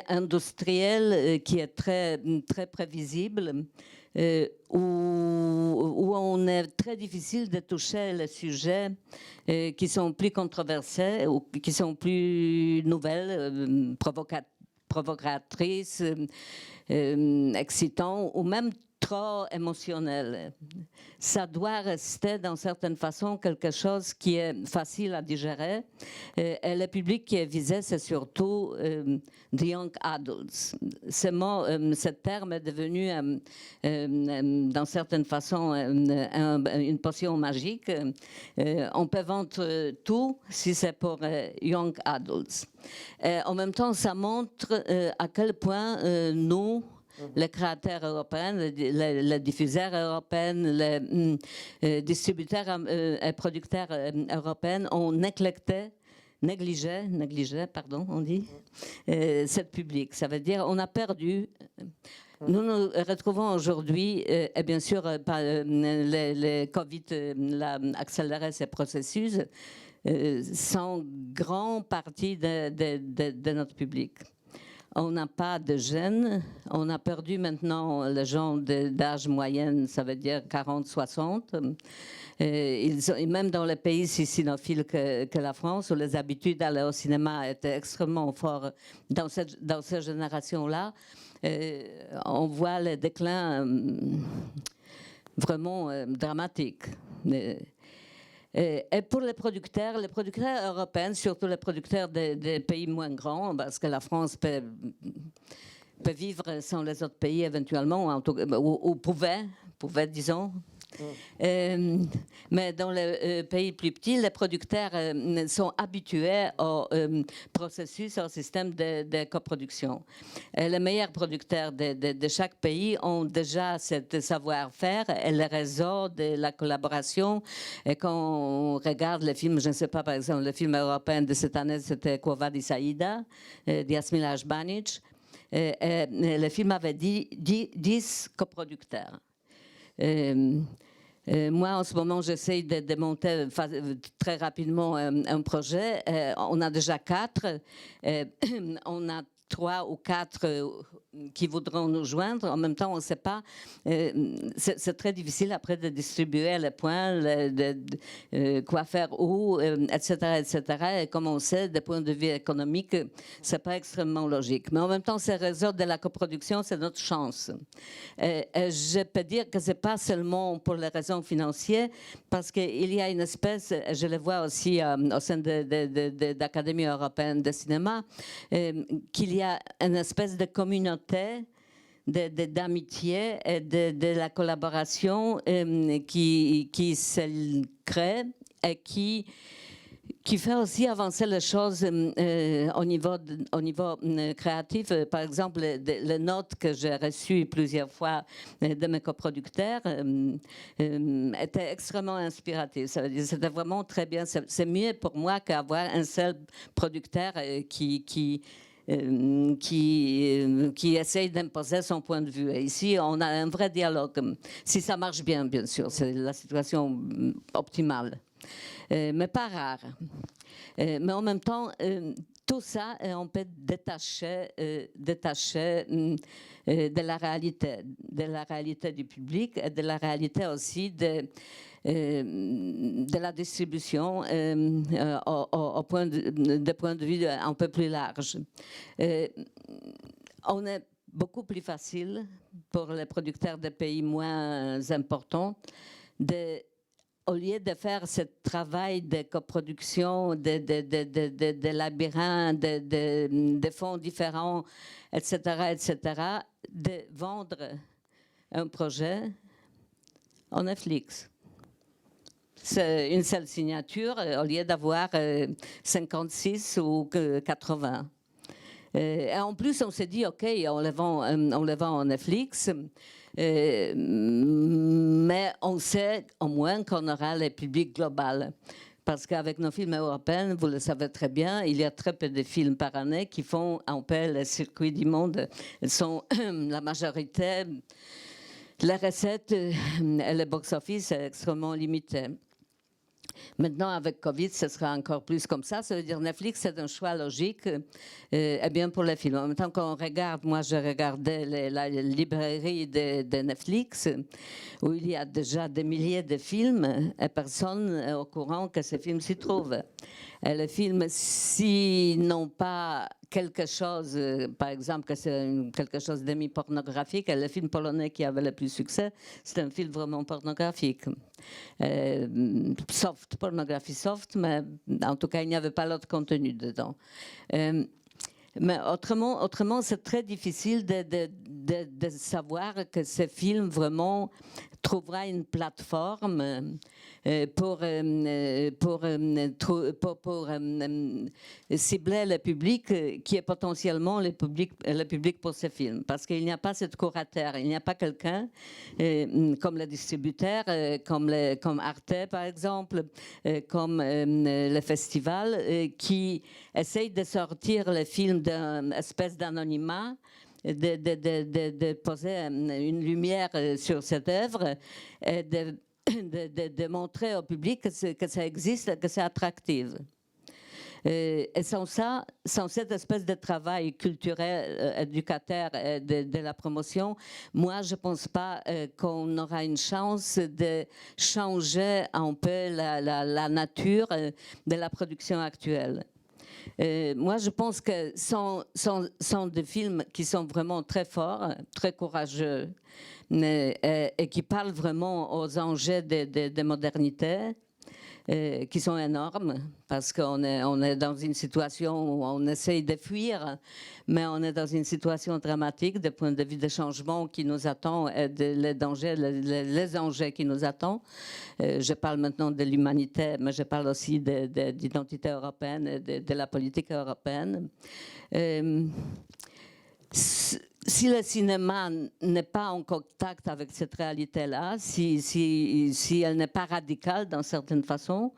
S9: industriel qui est très prévisible, où on est très difficile de toucher les sujets qui sont plus controversés ou qui sont plus nouvelles, provocatrices, excitants ou même trop émotionnel. Ça doit rester, d'une certaine façon, quelque chose qui est facile à digérer. Et le public qui est visé, c'est surtout the young adults. Ce terme est devenu, d'une certaine façon, une potion magique. On peut vendre tout si c'est pour young adults. En même temps, ça montre à quel point nous, les créateurs européens, les diffuseurs européens, les distributeurs et producteurs européens ont négligé, pardon, on dit, cette public. Ça veut dire on a perdu. Nous nous retrouvons aujourd'hui, et bien sûr, le Covid a accéléré ces processus, sont grande partie de notre public. On n'a pas de jeunes. On a perdu maintenant les gens d'âge moyen, ça veut dire 40-60. Même dans les pays si cinéphiles que la France, où les habitudes d'aller au cinéma étaient extrêmement fortes dans cette génération-là, on voit le déclin vraiment dramatique. Et pour les producteurs européens, surtout les producteurs des pays moins grands, parce que la France peut vivre sans les autres pays éventuellement, ou pouvait, disons. Mais dans les pays plus petits, les producteurs sont habitués au processus, au système de coproduction. Et les meilleurs producteurs de chaque pays ont déjà ce savoir-faire et le réseau de la collaboration. Et quand on regarde les films, je ne sais pas, par exemple, le film européen de cette année, c'était Quo Vadis Aida, d'Yasmina Ashbanic. Le film avait 10 coproducteurs. Moi, en ce moment, j'essaie de monter très rapidement un projet. On a déjà 4. On a 3 ou 4 qui voudront nous joindre. En même temps, on ne sait pas. C'est très difficile après de distribuer les points, quoi faire où, etc., etc. Et comme on sait, du point de vue économique, ce n'est pas extrêmement logique. Mais en même temps, ces réseaux de la coproduction, c'est notre chance. Je peux dire que ce n'est pas seulement pour les raisons financières, parce qu'il y a une espèce, je le vois aussi au sein de l'Académie européenne de cinéma, qu'il y a une espèce de communauté d'amitié et de la collaboration qui se crée et qui fait aussi avancer les choses au niveau créatif. Par exemple, les notes que j'ai reçues plusieurs fois de mes coproducteurs étaient extrêmement inspiratives. C'était vraiment très bien. C'est mieux pour moi qu'avoir un seul producteur qui essaye d'imposer son point de vue. Et ici, on a un vrai dialogue. Si ça marche bien, bien sûr, c'est la situation optimale. Mais pas rare. Mais en même temps, tout ça, on peut détacher de la réalité du public et de la réalité aussi de la distribution au point de vue un peu plus large. On est beaucoup plus facile pour les producteurs de pays moins importants au lieu de faire ce travail de coproduction, de labyrinthe, de fonds différents, etc., de vendre un projet en Netflix. C'est une seule signature au lieu d'avoir 56 ou 80. Et en plus, on s'est dit, OK, on le vend en Netflix, mais on sait au moins qu'on aura le public global. Parce qu'avec nos films européens, vous le savez très bien, il y a très peu de films par année qui font un peu le circuit du monde. Ils sont la majorité. Les recettes et le box-office sont extrêmement limités. Maintenant, avec Covid, ce sera encore plus comme ça. Ça veut dire Netflix, c'est un choix logique et bien pour les films. En même temps qu'on regarde, moi, je regardais la librairie de Netflix où il y a déjà des milliers de films et personne n'est au courant que ces films s'y trouvent. Les films, s'ils n'ont pas quelque chose, par exemple, que c'est quelque chose de mi-pornographique, le film polonais qui avait le plus de succès, c'est un film vraiment pornographique. Soft, pornographie soft, mais en tout cas, il n'y avait pas l'autre contenu dedans. Mais autrement c'est très difficile de savoir que ce film vraiment trouvera une plateforme pour cibler le public qui est potentiellement le public pour ce film. Parce qu'il n'y a pas cette curateur, il n'y a pas quelqu'un comme le distributeur, comme Arte par exemple, comme le festival, qui essaye de sortir le film d'une espèce d'anonymat, de poser une lumière sur cette œuvre, et de montrer au public que ça existe, que c'est attractif. Et sans ça, sans cette espèce de travail culturel, éducateur de la promotion, moi, je ne pense pas qu'on aura une chance de changer un peu la nature de la production actuelle. Moi, je pense que sont des films qui sont vraiment très forts, très courageux, et qui parlent vraiment aux enjeux de modernité, qui sont énormes, parce qu'on est dans une situation où on essaye de fuir, mais on est dans une situation dramatique du point de vue des changements qui nous attendent et les dangers, les enjeux qui nous attendent. Je parle maintenant de l'humanité, mais je parle aussi d'identité européenne, de la politique européenne. Si le cinéma n'est pas en contact avec cette réalité-là, si elle n'est pas radicale d'une certaine façon,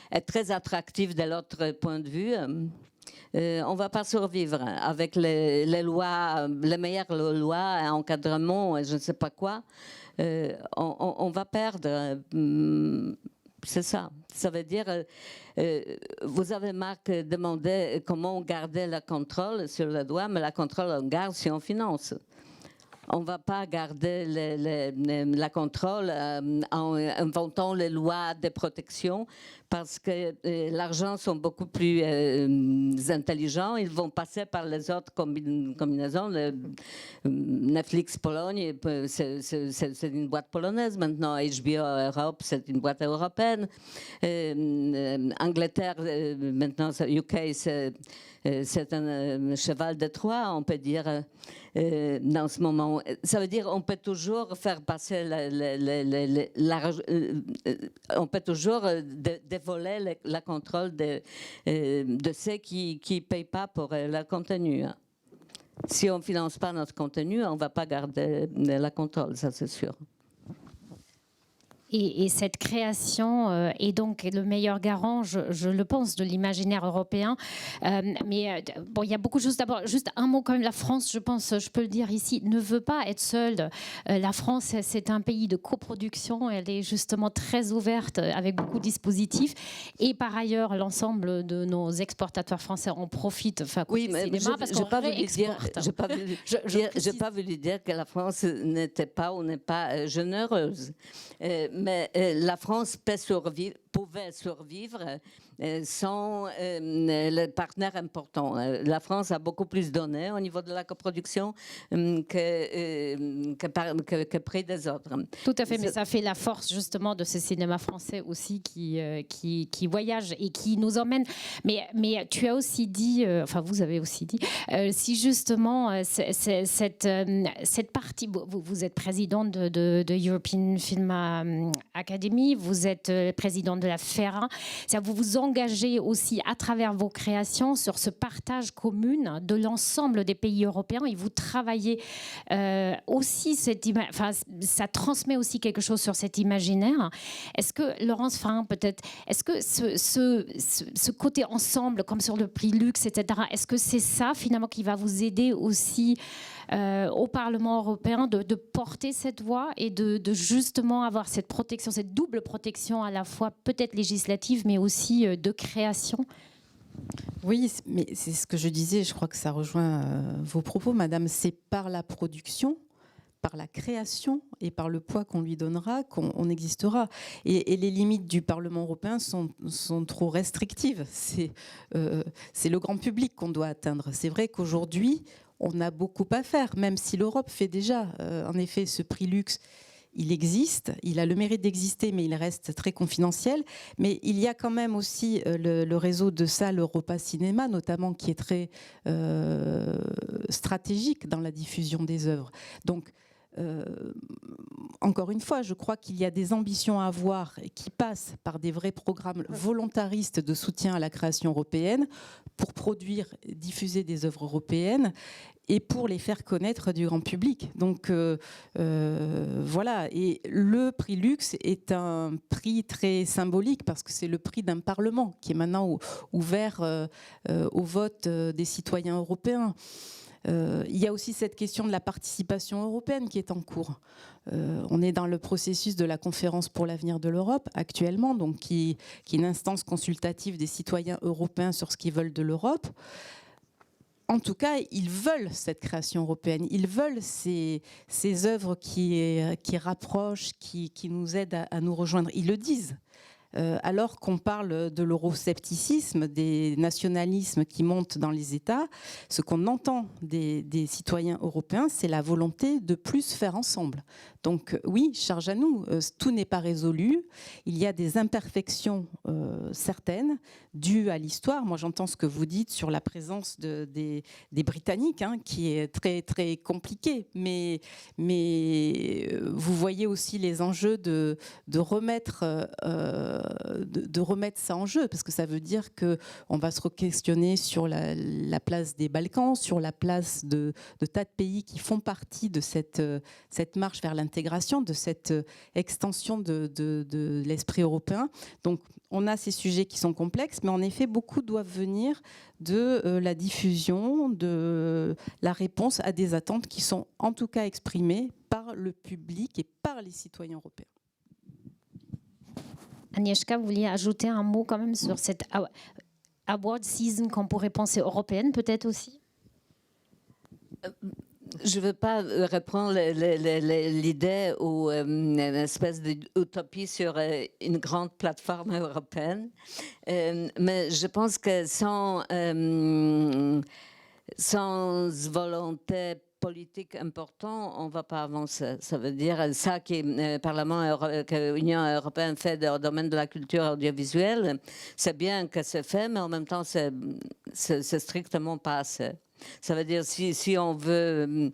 S9: est très attractive de l'autre point de vue, on ne va pas survivre avec les lois, les meilleures lois, encadrement, je ne sais pas quoi. On va perdre. C'est ça. Ça veut dire, vous avez, Marc, demandé comment garder le contrôle sur le droit, mais le contrôle, on garde si on finance. On ne va pas garder le contrôle en inventant les lois de protection, parce que l'argent sont beaucoup plus intelligents. Ils vont passer par les autres combinaisons. Netflix Pologne, c'est une boîte polonaise maintenant. HBO Europe, c'est une boîte européenne. Angleterre, maintenant, UK, c'est un cheval de Troie, on peut dire, dans ce moment. Ça veut dire qu'on peut toujours faire passer on peut toujours dévoiler le contrôle de ceux qui ne payent pas pour le contenu. Si on ne finance pas notre contenu, on ne va pas garder le contrôle, ça c'est sûr.
S2: Et cette création est donc le meilleur garant, je le pense, de l'imaginaire européen. Mais bon, il y a beaucoup de choses. D'abord, juste un mot quand même. La France, je pense, je peux le dire ici, ne veut pas être seule. La France, c'est un pays de coproduction. Elle est justement très ouverte avec beaucoup de dispositifs. Et par ailleurs, l'ensemble de nos exportateurs français en profitent. Enfin,
S9: oui, mais
S2: je n'ai
S9: pas voulu dire que la France n'était pas ou n'est pas généreuse. Mais la France pouvait survivre sans le partenaire important. La France a beaucoup plus donné au niveau de la coproduction que près des autres.
S2: Tout à fait, mais ça fait la force justement de ce cinéma français aussi qui voyage et qui nous emmène. Mais tu as aussi dit, enfin vous avez aussi dit, si justement cette partie, vous êtes présidente de European Film Academy, vous êtes présidente de la FERA, vous vous engagez aussi à travers vos créations sur ce partage commun de l'ensemble des pays européens et vous travaillez aussi ça transmet aussi quelque chose sur cet imaginaire. Est-ce que, Laurence Fahin, peut-être, est-ce que ce côté ensemble, comme sur le prix Luxe, etc., est-ce que c'est ça finalement qui va vous aider aussi au Parlement européen de porter cette voix et de justement avoir cette protection, cette double protection à la fois peut-être législative mais aussi de création?
S7: Oui, mais c'est ce que je disais, je crois que ça rejoint vos propos, Madame, c'est par la production, par la création et par le poids qu'on lui donnera, qu'on existera. Et les limites du Parlement européen sont trop restrictives. C'est le grand public qu'on doit atteindre. C'est vrai qu'aujourd'hui, on a beaucoup à faire, même si l'Europe fait déjà, en effet, ce prix luxe. Il existe, il a le mérite d'exister, mais il reste très confidentiel. Mais il y a quand même aussi le réseau de salles Europa Cinéma, notamment, qui est très stratégique dans la diffusion des œuvres. Donc, encore une fois, je crois qu'il y a des ambitions à avoir qui passent par des vrais programmes volontaristes de soutien à la création européenne pour produire, diffuser des œuvres européennes et pour les faire connaître du grand public. Donc voilà, et le prix Lux est un prix très symbolique parce que c'est le prix d'un Parlement qui est maintenant ouvert au vote des citoyens européens. Il y a aussi cette question de la participation européenne qui est en cours. On est dans le processus de la conférence pour l'avenir de l'Europe actuellement, donc qui est une instance consultative des citoyens européens sur ce qu'ils veulent de l'Europe. En tout cas, ils veulent cette création européenne. Ils veulent ces œuvres qui rapprochent, qui nous aident à nous rejoindre. Ils le disent. Alors qu'on parle de l'euroscepticisme, des nationalismes qui montent dans les États, ce qu'on entend des citoyens européens, c'est la volonté de plus faire ensemble. Donc oui, charge à nous. Tout n'est pas résolu. Il y a des imperfections certaines dues à l'histoire. Moi, j'entends ce que vous dites sur la présence des Britanniques, hein, qui est très très compliquée. Mais vous voyez aussi les enjeux de remettre ça en jeu, parce que ça veut dire qu'on va se re-questionner sur la place des Balkans, sur la place de tas de pays qui font partie de cette marche vers l'intégration, de cette extension de l'esprit européen. Donc on a ces sujets qui sont complexes, mais en effet, beaucoup doivent venir de la diffusion, de la réponse à des attentes qui sont en tout cas exprimées par le public et par les citoyens européens.
S2: Agnieszka, vous vouliez ajouter un mot quand même sur cette award season qu'on pourrait penser européenne peut-être aussi?
S9: Je ne veux pas reprendre l'idée ou une espèce d'utopie sur une grande plateforme européenne, mais je pense que sans volonté politique important, on ne va pas avancer. Ça veut dire ça que l'Union européenne fait dans le domaine de la culture audiovisuelle, c'est bien que c'est fait, mais en même temps, c'est strictement pas assez. Ça veut dire si on veut,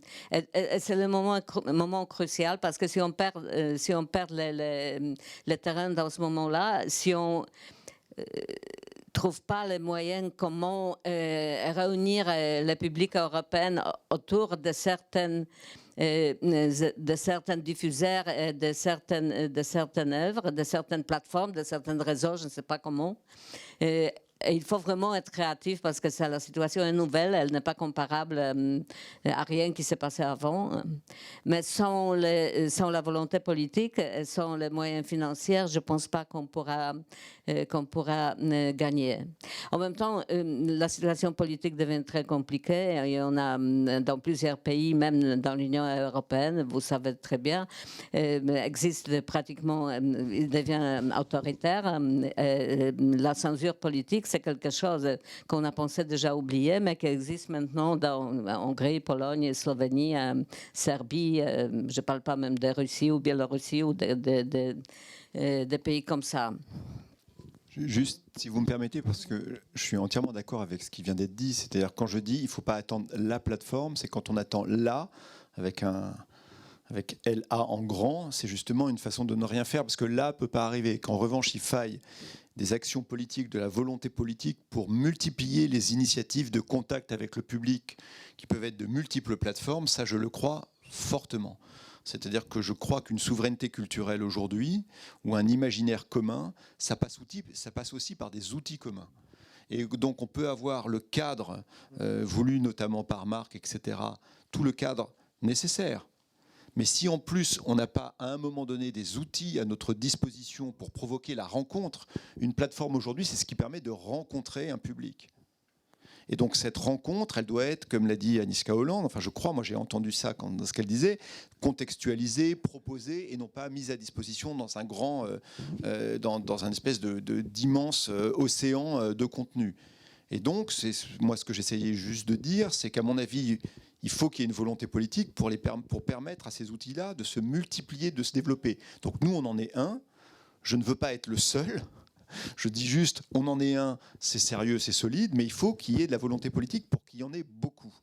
S9: c'est le moment crucial parce que si on perd le terrain dans ce moment-là, si on trouve pas les moyens comment réunir le public européen autour de certains diffuseurs, de certaines œuvres, de certaines plateformes, de certains réseaux, je ne sais pas comment. Et il faut vraiment être créatif parce que la situation est nouvelle, elle n'est pas comparable à rien qui s'est passé avant. Mais sans la volonté politique, sans les moyens financiers, je ne pense pas qu'on pourra gagner. En même temps, la situation politique devient très compliquée. Il y en a dans plusieurs pays, même dans l'Union européenne, vous savez très bien, existe pratiquement, il devient autoritaire. La censure politique, c'est quelque chose qu'on a pensé déjà oublier, mais qui existe maintenant dans Hongrie, Pologne, Slovénie, Serbie. Je ne parle pas même de Russie ou Biélorussie ou des pays comme ça.
S8: Juste, si vous me permettez, parce que je suis entièrement d'accord avec ce qui vient d'être dit. C'est-à-dire, quand je dis il ne faut pas attendre la plateforme, c'est quand on attend là, avec LA en grand, c'est justement une façon de ne rien faire, parce que là ne peut pas arriver. Qu'en revanche, il faille des actions politiques, de la volonté politique pour multiplier les initiatives de contact avec le public qui peuvent être de multiples plateformes, ça je le crois fortement. C'est-à-dire que je crois qu'une souveraineté culturelle aujourd'hui, ou un imaginaire commun, ça passe aussi par des outils communs. Et donc on peut avoir le cadre voulu notamment par Marc, etc., tout le cadre nécessaire. Mais si en plus on n'a pas à un moment donné des outils à notre disposition pour provoquer la rencontre, une plateforme aujourd'hui c'est ce qui permet de rencontrer un public. Et donc cette rencontre, elle doit être, comme l'a dit Aniska Hollande, enfin je crois, moi j'ai entendu ça dans ce qu'elle disait, contextualisée, proposée et non pas mise à disposition dans un grand, dans un espèce d'immense océan de contenu. Et donc, moi ce que j'essayais juste de dire, c'est qu'à mon avis, il faut qu'il y ait une volonté politique pour permettre à ces outils-là de se multiplier, de se développer. Donc nous, on en est un. Je ne veux pas être le seul. Je dis juste, on en est un, c'est sérieux, c'est solide, mais il faut qu'il y ait de la volonté politique pour qu'il y en ait beaucoup.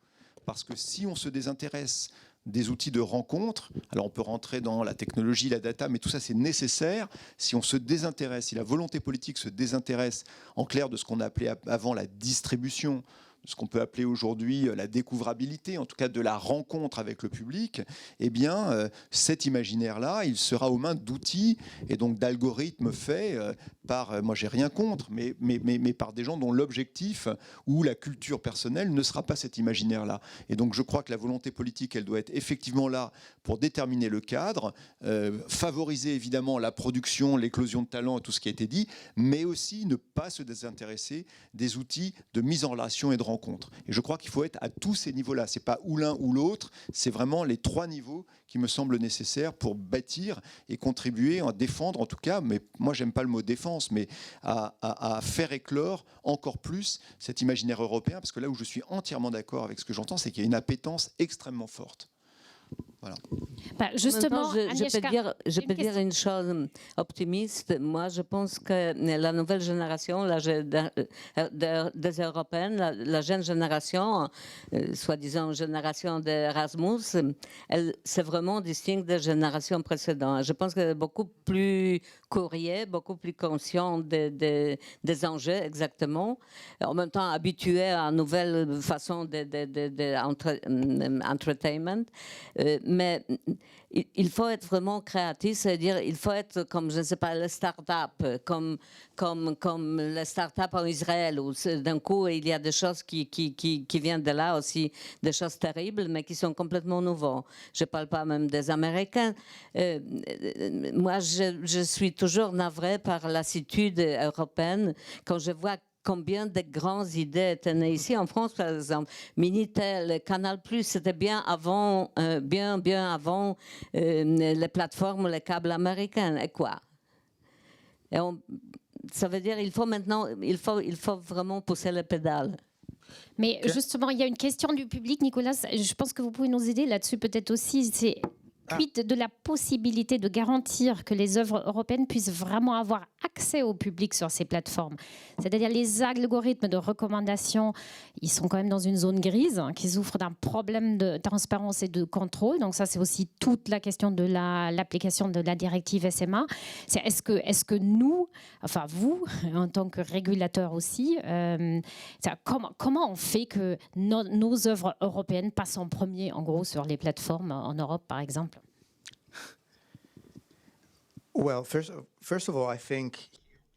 S8: Parce que si on se désintéresse des outils de rencontre, alors on peut rentrer dans la technologie, la data, mais tout ça c'est nécessaire. Si on se désintéresse, si la volonté politique se désintéresse, en clair de ce qu'on appelait avant la distribution, ce qu'on peut appeler aujourd'hui la découvrabilité, en tout cas de la rencontre avec le public, eh bien, cet imaginaire-là, il sera aux mains d'outils et donc d'algorithmes faits par, moi j'ai rien contre, mais par des gens dont l'objectif ou la culture personnelle ne sera pas cet imaginaire-là. Et donc je crois que la volonté politique, elle doit être effectivement là pour déterminer le cadre, favoriser évidemment la production, l'éclosion de talents et tout ce qui a été dit, mais aussi ne pas se désintéresser des outils de mise en relation et de rencontre. Et je crois qu'il faut être à tous ces niveaux-là. C'est pas ou l'un ou l'autre, c'est vraiment les trois niveaux qui me semblent nécessaires pour bâtir et contribuer à défendre, en tout cas, mais moi j'aime pas le mot défense, mais à faire éclore encore plus cet imaginaire européen, parce que là où je suis entièrement d'accord avec ce que j'entends, c'est qu'il y a une appétence extrêmement forte. Voilà.
S2: Bah, justement,
S9: je peux dire une chose optimiste. Moi, je pense que la nouvelle génération, des Européennes, la jeune génération, soi-disant génération d'Erasmus, elle s'est vraiment distincte des générations précédentes. Je pense qu'elle est beaucoup plus courrier, beaucoup plus conscient des enjeux exactement, en même temps habituée à une nouvelle façon d'entertainment. Mais il faut être vraiment créatif, c'est-à-dire il faut être comme, je ne sais pas, les start-up, comme les start-up en Israël, où d'un coup il y a des choses qui viennent de là aussi, des choses terribles, mais qui sont complètement nouveaux. Je ne parle pas même des Américains. Moi, je suis toujours navrée par lassitude européenne quand je vois combien de grandes idées étaient nées ici en France, par exemple. Minitel, Canal+, c'était bien avant, bien avant les plateformes, les câbles américains. Et quoi? Ça veut dire qu'il faut maintenant, il faut vraiment pousser les pédales.
S2: Mais justement, il y a une question du public, Nicolas. Je pense que vous pouvez nous aider là-dessus peut-être aussi. C'est quid de la possibilité de garantir que les œuvres européennes puissent vraiment avoir accès au public sur ces plateformes. C'est-à-dire les algorithmes de recommandation, ils sont quand même dans une zone grise, qui souffrent d'un problème de transparence et de contrôle. Donc ça, c'est aussi toute la question de l'application de la directive SMA. Est-ce que nous, enfin vous, en tant que régulateur aussi, comment on fait que nos œuvres européennes passent en premier, en gros, sur les plateformes en Europe, par exemple?
S4: Well, first of all, I think.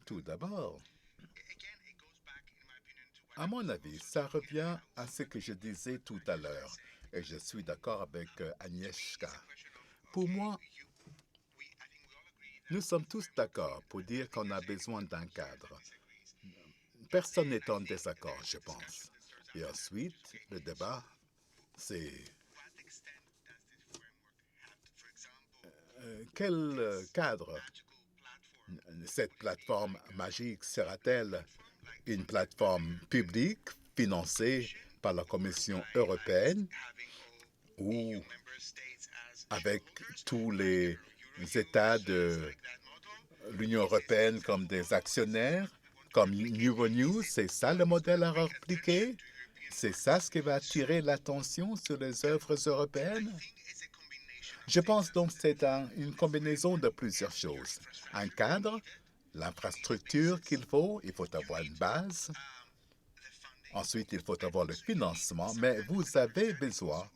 S5: Tout d'abord, à mon avis, ça revient à ce que je disais tout à l'heure, et je suis d'accord avec Agnieszka. Pour moi, nous sommes tous d'accord pour dire qu'on a besoin d'un cadre. Personne n'est en désaccord, je pense. Et ensuite, le débat, c'est quel cadre cette plateforme magique sera-t-elle? Une plateforme publique financée par la Commission européenne ou avec tous les États de l'Union européenne comme des actionnaires, comme Euronews? C'est ça le modèle à répliquer? C'est ça ce qui va attirer l'attention sur les œuvres européennes? Je pense donc que c'est une combinaison de plusieurs choses. Un cadre, l'infrastructure qu'il faut avoir une base. Ensuite, il faut avoir le financement, mais vous avez besoin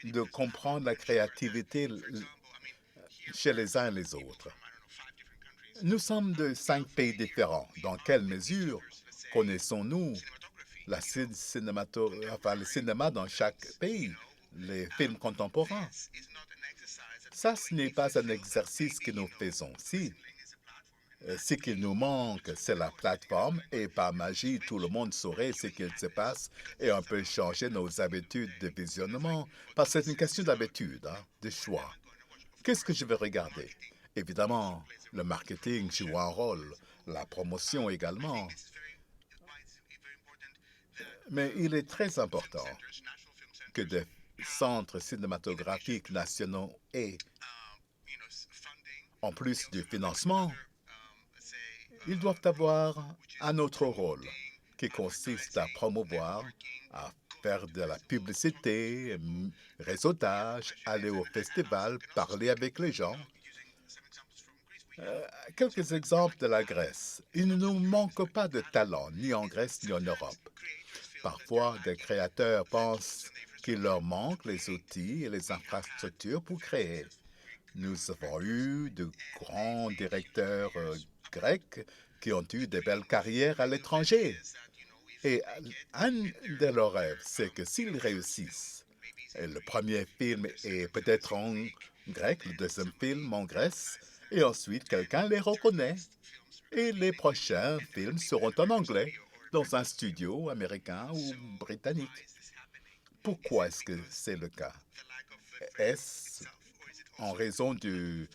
S5: de comprendre la créativité chez les uns et les autres. Nous sommes de 5 pays différents. Dans quelle mesure connaissons-nous le cinéma dans chaque pays, les films contemporains? Ça, ce n'est pas un exercice que nous faisons. Si Ce qu'il nous manque, c'est la plateforme et par magie, tout le monde saurait ce qu'il se passe et on peut changer nos habitudes de visionnement. Parce que c'est une question d'habitude, de choix. Qu'est-ce que je vais regarder? Évidemment, le marketing joue un rôle, la promotion également. Mais il est très important que des centres cinématographiques nationaux aient, en plus du financement, ils doivent avoir un autre rôle qui consiste à promouvoir, à faire de la publicité, réseautage, aller au festival, parler avec les gens. Quelques exemples de la Grèce. Il ne nous manque pas de talent, ni en Grèce ni en Europe. Parfois, des créateurs pensent qu'il leur manque les outils et les infrastructures pour créer. Nous avons eu de grands directeurs grecs qui ont eu de belles carrières à l'étranger. Et un de leurs rêves, c'est que s'ils réussissent, et le premier film est peut-être en grec, le deuxième film en Grèce, et ensuite quelqu'un les reconnaît. Et les prochains films seront en anglais, dans un studio américain ou britannique. Pourquoi est-ce que c'est le cas? Est-ce en raison de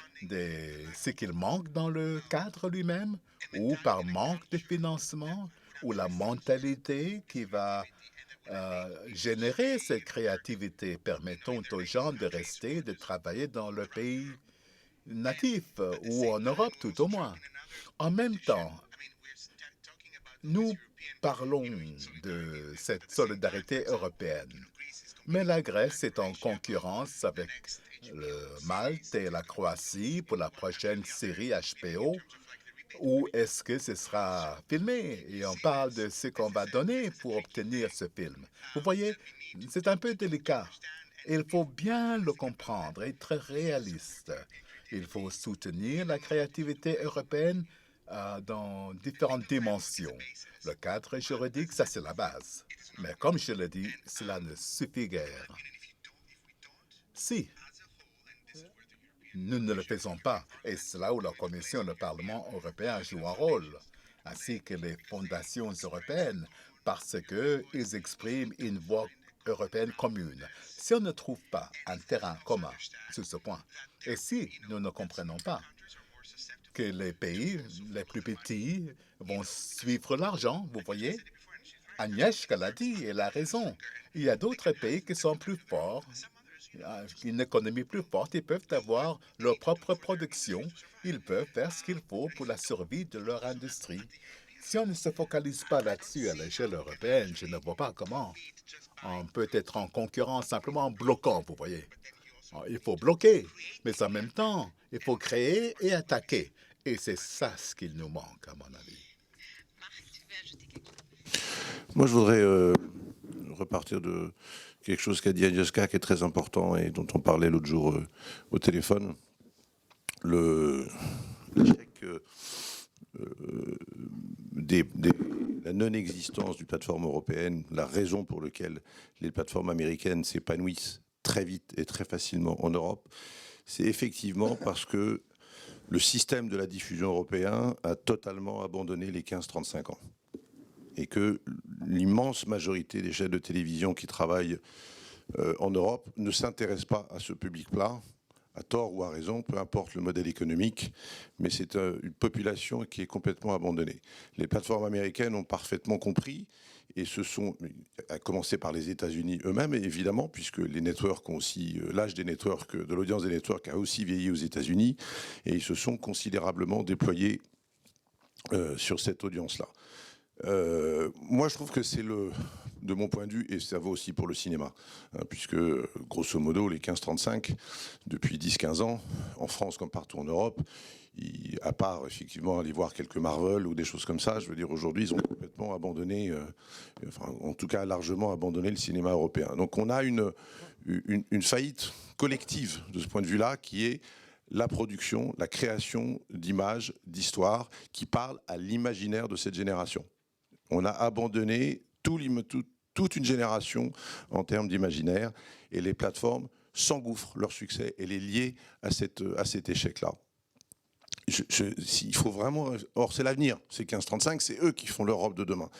S5: ce qu'il manque dans le cadre lui-même, ou par manque de financement, ou la mentalité qui va générer cette créativité, permettant aux gens de rester, de travailler dans le pays natif, ou en Europe tout au moins. En même temps, nous parlons de cette solidarité européenne, mais la Grèce est en concurrence avec le Malte et la Croatie pour la prochaine série HBO. Où est-ce que ce sera filmé? Et on parle de ce qu'on va donner pour obtenir ce film. Vous voyez, c'est un peu délicat. Il faut bien le comprendre, être réaliste. Il faut soutenir la créativité européenne dans différentes dimensions. Le cadre juridique, ça c'est la base. Mais comme je l'ai dit, cela ne suffit guère. Si nous ne le faisons pas, et c'est là où la Commission et le Parlement européen jouent un rôle, ainsi que les fondations européennes, parce qu'ils expriment une voix européenne commune. Si on ne trouve pas un terrain commun sur ce point, et si nous ne comprenons pas que les pays les plus petits vont suivre l'argent, vous voyez, Agnieszka l'a dit, elle a raison. Il y a d'autres pays qui sont plus forts, une économie plus forte, ils peuvent avoir leur propre production, ils peuvent faire ce qu'il faut pour la survie de leur industrie. Si on ne se focalise pas là-dessus à l'échelle européenne, je ne vois pas comment on peut être en concurrence simplement en bloquant, vous voyez. Il faut bloquer, mais en même temps, il faut créer et attaquer. Et c'est ça ce qu'il nous manque, à mon avis.
S3: Moi, je voudrais repartir de quelque chose qu'a dit Agnieszka, qui est très important et dont on parlait l'autre jour au téléphone. L'échec la non-existence d'une plateforme européenne, la raison pour laquelle les plateformes américaines s'épanouissent très vite et très facilement en Europe, c'est effectivement parce que le système de la diffusion européen a totalement abandonné les 15-35 ans. Et que l'immense majorité des chaînes de télévision qui travaillent en Europe ne s'intéressent pas à ce public-là, à tort ou à raison, peu importe le modèle économique, mais c'est une population qui est complètement abandonnée. Les plateformes américaines ont parfaitement compris, et ce sont, à commencer par les États-Unis eux-mêmes, évidemment, puisque les networks ont aussi, l'âge des networks, de l'audience des networks a aussi vieilli aux États-Unis, et ils se sont considérablement déployés sur cette audience-là. Moi, je trouve que c'est de mon point de vue, et ça vaut aussi pour le cinéma, puisque, grosso modo, les 15-35, depuis 10-15 ans, en France comme partout en Europe, à part, effectivement, aller voir quelques Marvel ou des choses comme ça, je veux dire, aujourd'hui, ils ont complètement abandonné, enfin, en tout cas, largement abandonné le cinéma européen. Donc, on a une faillite collective de ce point de vue-là, qui est la production, la création d'images, d'histoires, qui parlent à l'imaginaire de cette génération. On a abandonné toute une génération en termes d'imaginaire, et les plateformes s'engouffrent leur succès et les lier à cet échec-là. il faut vraiment... Or, c'est l'avenir. C'est 1535, c'est eux qui font l'Europe de demain.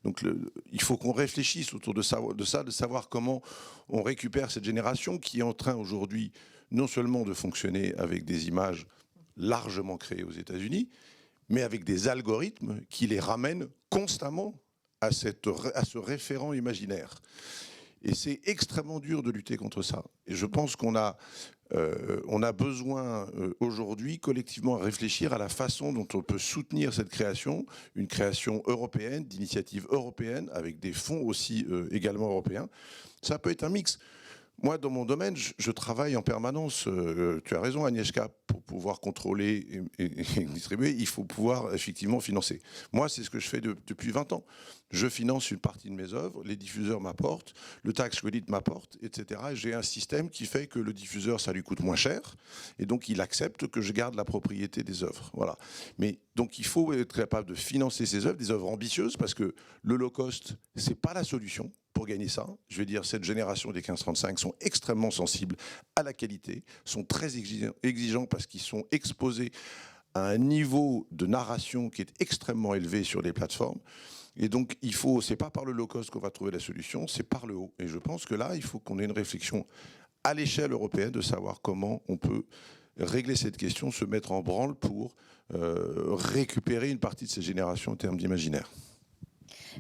S3: Donc, il faut qu'on réfléchisse autour de ça, de savoir comment on récupère cette génération qui est en train aujourd'hui non seulement de fonctionner avec des images largement créées aux États-Unis, mais avec des algorithmes qui les ramènent constamment à ce référent imaginaire. Et c'est extrêmement dur de lutter contre ça. Et je pense qu'on a besoin aujourd'hui collectivement à réfléchir à la façon dont on peut soutenir cette création, une création européenne, d'initiatives européennes, avec des fonds aussi également européens. Ça peut être un mix. Moi, dans mon domaine, je travaille en permanence, tu as raison Agnieszka, pour pouvoir contrôler et distribuer, il faut pouvoir effectivement financer. Moi, c'est ce que je fais depuis 20 ans. Je finance une partie de mes œuvres, les diffuseurs m'apportent, le tax credit m'apporte, etc. Et j'ai un système qui fait que le diffuseur, ça lui coûte moins cher, et donc il accepte que je garde la propriété des œuvres. Voilà. Mais donc il faut être capable de financer ces œuvres, des œuvres ambitieuses, parce que le low cost, c'est pas la solution pour gagner ça. Je veux dire, cette génération des 15-35 sont extrêmement sensibles à la qualité, sont très exigeants parce qu'ils sont exposés à un niveau de narration qui est extrêmement élevé sur les plateformes. Et donc, c'est pas par le low cost qu'on va trouver la solution, c'est par le haut. Et je pense que là, il faut qu'on ait une réflexion à l'échelle européenne de savoir comment on peut régler cette question, se mettre en branle pour récupérer une partie de ces générations en termes d'imaginaire.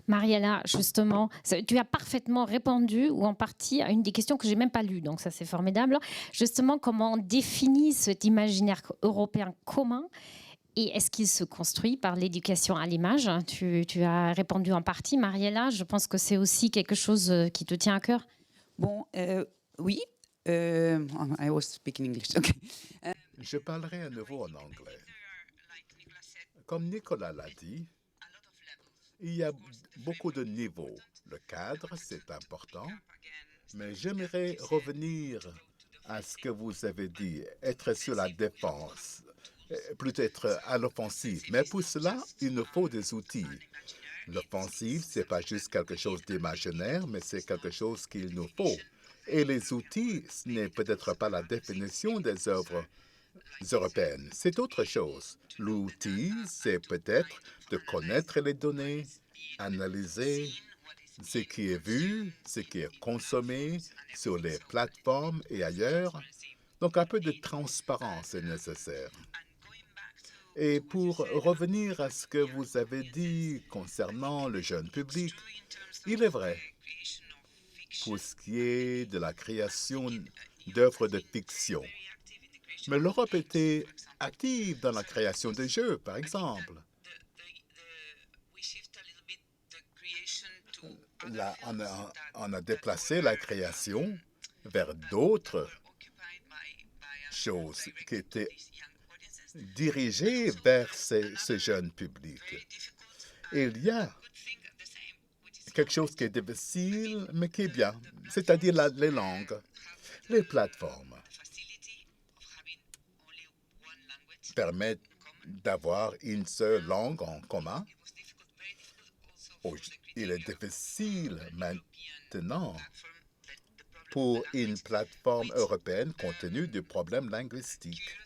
S2: Mariella, justement, tu as parfaitement répondu, ou en partie, à une des questions que je n'ai même pas lues, donc ça c'est formidable. Justement, comment on définit cet imaginaire européen commun et est-ce qu'il se construit par l'éducation à l'image? Tu as répondu en partie, Mariella, je pense que c'est aussi quelque chose qui te tient à cœur.
S6: Bon, oui. I was speaking English. Okay.
S5: Je parlerai à nouveau en anglais. Comme Nicolas l'a dit, il y a beaucoup de niveaux. Le cadre, c'est important, mais j'aimerais revenir à ce que vous avez dit, être sur la défense, plutôt être à l'offensive. Mais pour cela, il nous faut des outils. L'offensive, ce n'est pas juste quelque chose d'imaginaire, mais c'est quelque chose qu'il nous faut. Et les outils, ce n'est peut-être pas la définition des œuvres européennes, c'est autre chose. L'outil, c'est peut-être de connaître les données, analyser ce qui est vu, ce qui est consommé sur les plateformes et ailleurs. Donc un peu de transparence est nécessaire. Et pour revenir à ce que vous avez dit concernant le jeune public, il est vrai, pour ce qui est de la création d'œuvres de fiction. Mais l'Europe était active dans la création de jeux, par exemple. Là, on a déplacé la création vers d'autres choses qui étaient dirigées vers ce jeune public. Et il y a quelque chose qui est difficile, mais qui est bien, c'est-à-dire les langues, les plateformes permettent d'avoir une seule langue en commun. Il est difficile maintenant pour une plateforme européenne compte tenu du problème linguistique.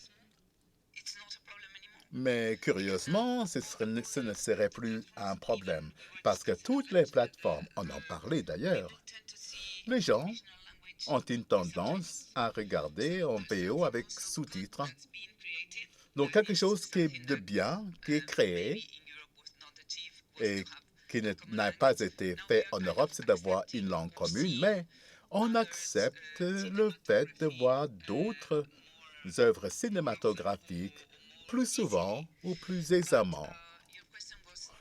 S5: Mais curieusement, ce ne serait plus un problème parce que toutes les plateformes, on en parlait d'ailleurs, les gens ont une tendance à regarder en VO avec sous-titres. Donc quelque chose qui est de bien, qui est créé et qui n'a pas été fait en Europe, c'est d'avoir une langue commune, mais on accepte le fait de voir d'autres œuvres cinématographiques plus souvent ou plus aisément.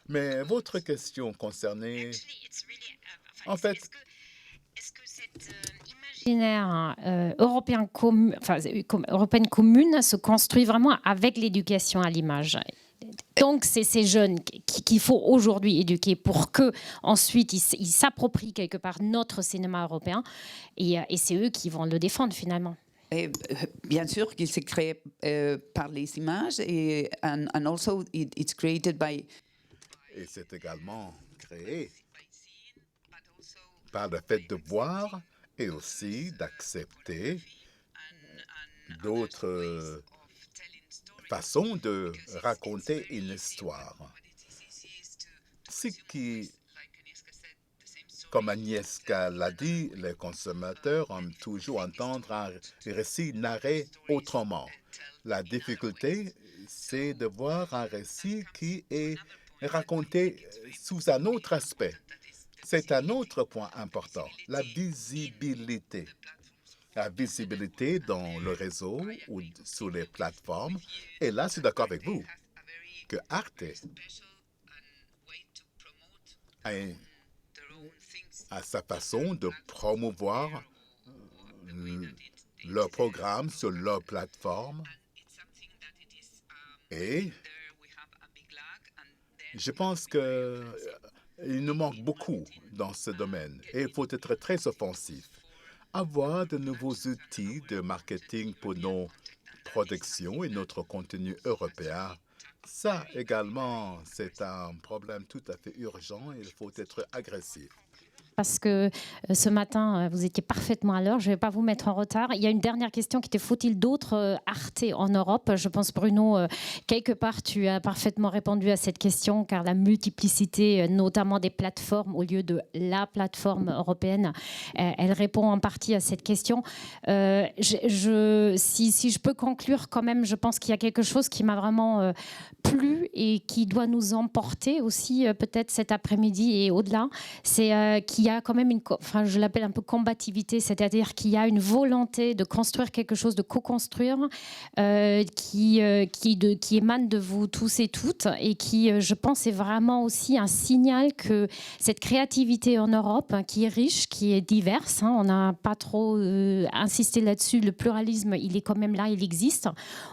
S5: Mais votre question concernait... En fait...
S2: L'imaginaire européenne commune se construit vraiment avec l'éducation à l'image. Donc, c'est ces jeunes qu'il faut aujourd'hui éduquer pour qu'ensuite ils s'approprient quelque part notre cinéma européen et c'est eux qui vont le défendre finalement.
S6: Et, bien sûr qu'il s'est créé par les images et and also it's created by...
S5: Et c'est également créé par le fait de voir et aussi d'accepter d'autres façon de raconter une histoire. Ce qui, comme Agnieszka l'a dit, les consommateurs aiment toujours entendre un récit narré autrement. La difficulté, c'est de voir un récit qui est raconté sous un autre aspect. C'est un autre point important, la visibilité. La visibilité dans le réseau ou sur les plateformes. Et là, je suis d'accord avec vous que Arte a sa façon de promouvoir leur programme sur leur plateforme. Et je pense qu'il nous manque beaucoup dans ce domaine et il faut être très offensif. Avoir de nouveaux outils de marketing pour nos productions et notre contenu européen, ça également, c'est un problème tout à fait urgent et il faut être agressif.
S2: Parce que ce matin, vous étiez parfaitement à l'heure. Je ne vais pas vous mettre en retard. Il y a une dernière question qui était: faut-il d'autres Arte en Europe? Je pense, Bruno, quelque part, tu as parfaitement répondu à cette question, car la multiplicité, notamment des plateformes, au lieu de la plateforme européenne, elle répond en partie à cette question. Si je peux conclure quand même, je pense qu'il y a quelque chose qui m'a vraiment plu et qui doit nous emporter aussi peut-être cet après-midi et au-delà. C'est qu'il y a quand même je l'appelle un peu combativité, c'est-à-dire qu'il y a une volonté de construire quelque chose, de co-construire, qui émane de vous tous et toutes, et qui, je pense, est vraiment aussi un signal que cette créativité en Europe, qui est riche, qui est diverse, on n'a pas trop insisté là-dessus, le pluralisme, il est quand même là, il existe.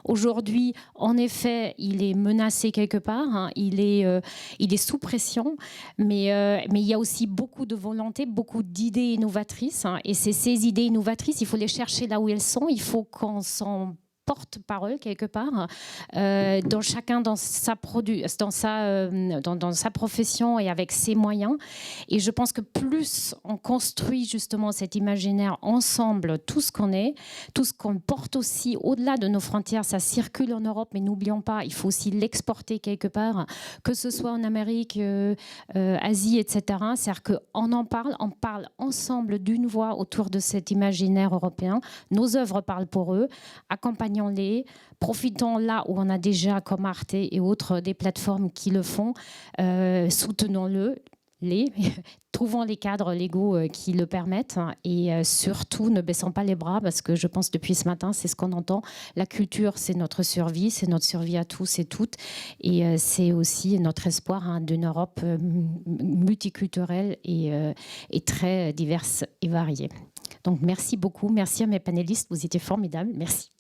S2: Aujourd'hui, en effet, il est menacé quelque part, il est sous pression, mais il y a aussi beaucoup de volonté, beaucoup d'idées innovatrices, et c'est ces idées innovatrices, il faut les chercher là où elles sont, il faut qu'on s'en porte-parole quelque part, dans chacun dans sa profession et avec ses moyens. Et je pense que plus on construit justement cet imaginaire ensemble, tout ce qu'on est, tout ce qu'on porte aussi au-delà de nos frontières, ça circule en Europe, mais n'oublions pas, il faut aussi l'exporter quelque part, que ce soit en Amérique, Asie, etc. C'est-à-dire qu'on on parle ensemble d'une voix autour de cet imaginaire européen. Nos œuvres parlent pour eux, accompagnons-les, profitons là où on a déjà comme Arte et autres des plateformes qui le font, soutenons-les, trouvons les cadres légaux qui le permettent, et surtout ne baissons pas les bras, parce que je pense depuis ce matin, c'est ce qu'on entend, la culture c'est notre survie à tous et toutes, et c'est aussi notre espoir d'une Europe multiculturelle et très diverse et variée. Donc merci beaucoup, merci à mes panélistes, vous étiez formidables, merci.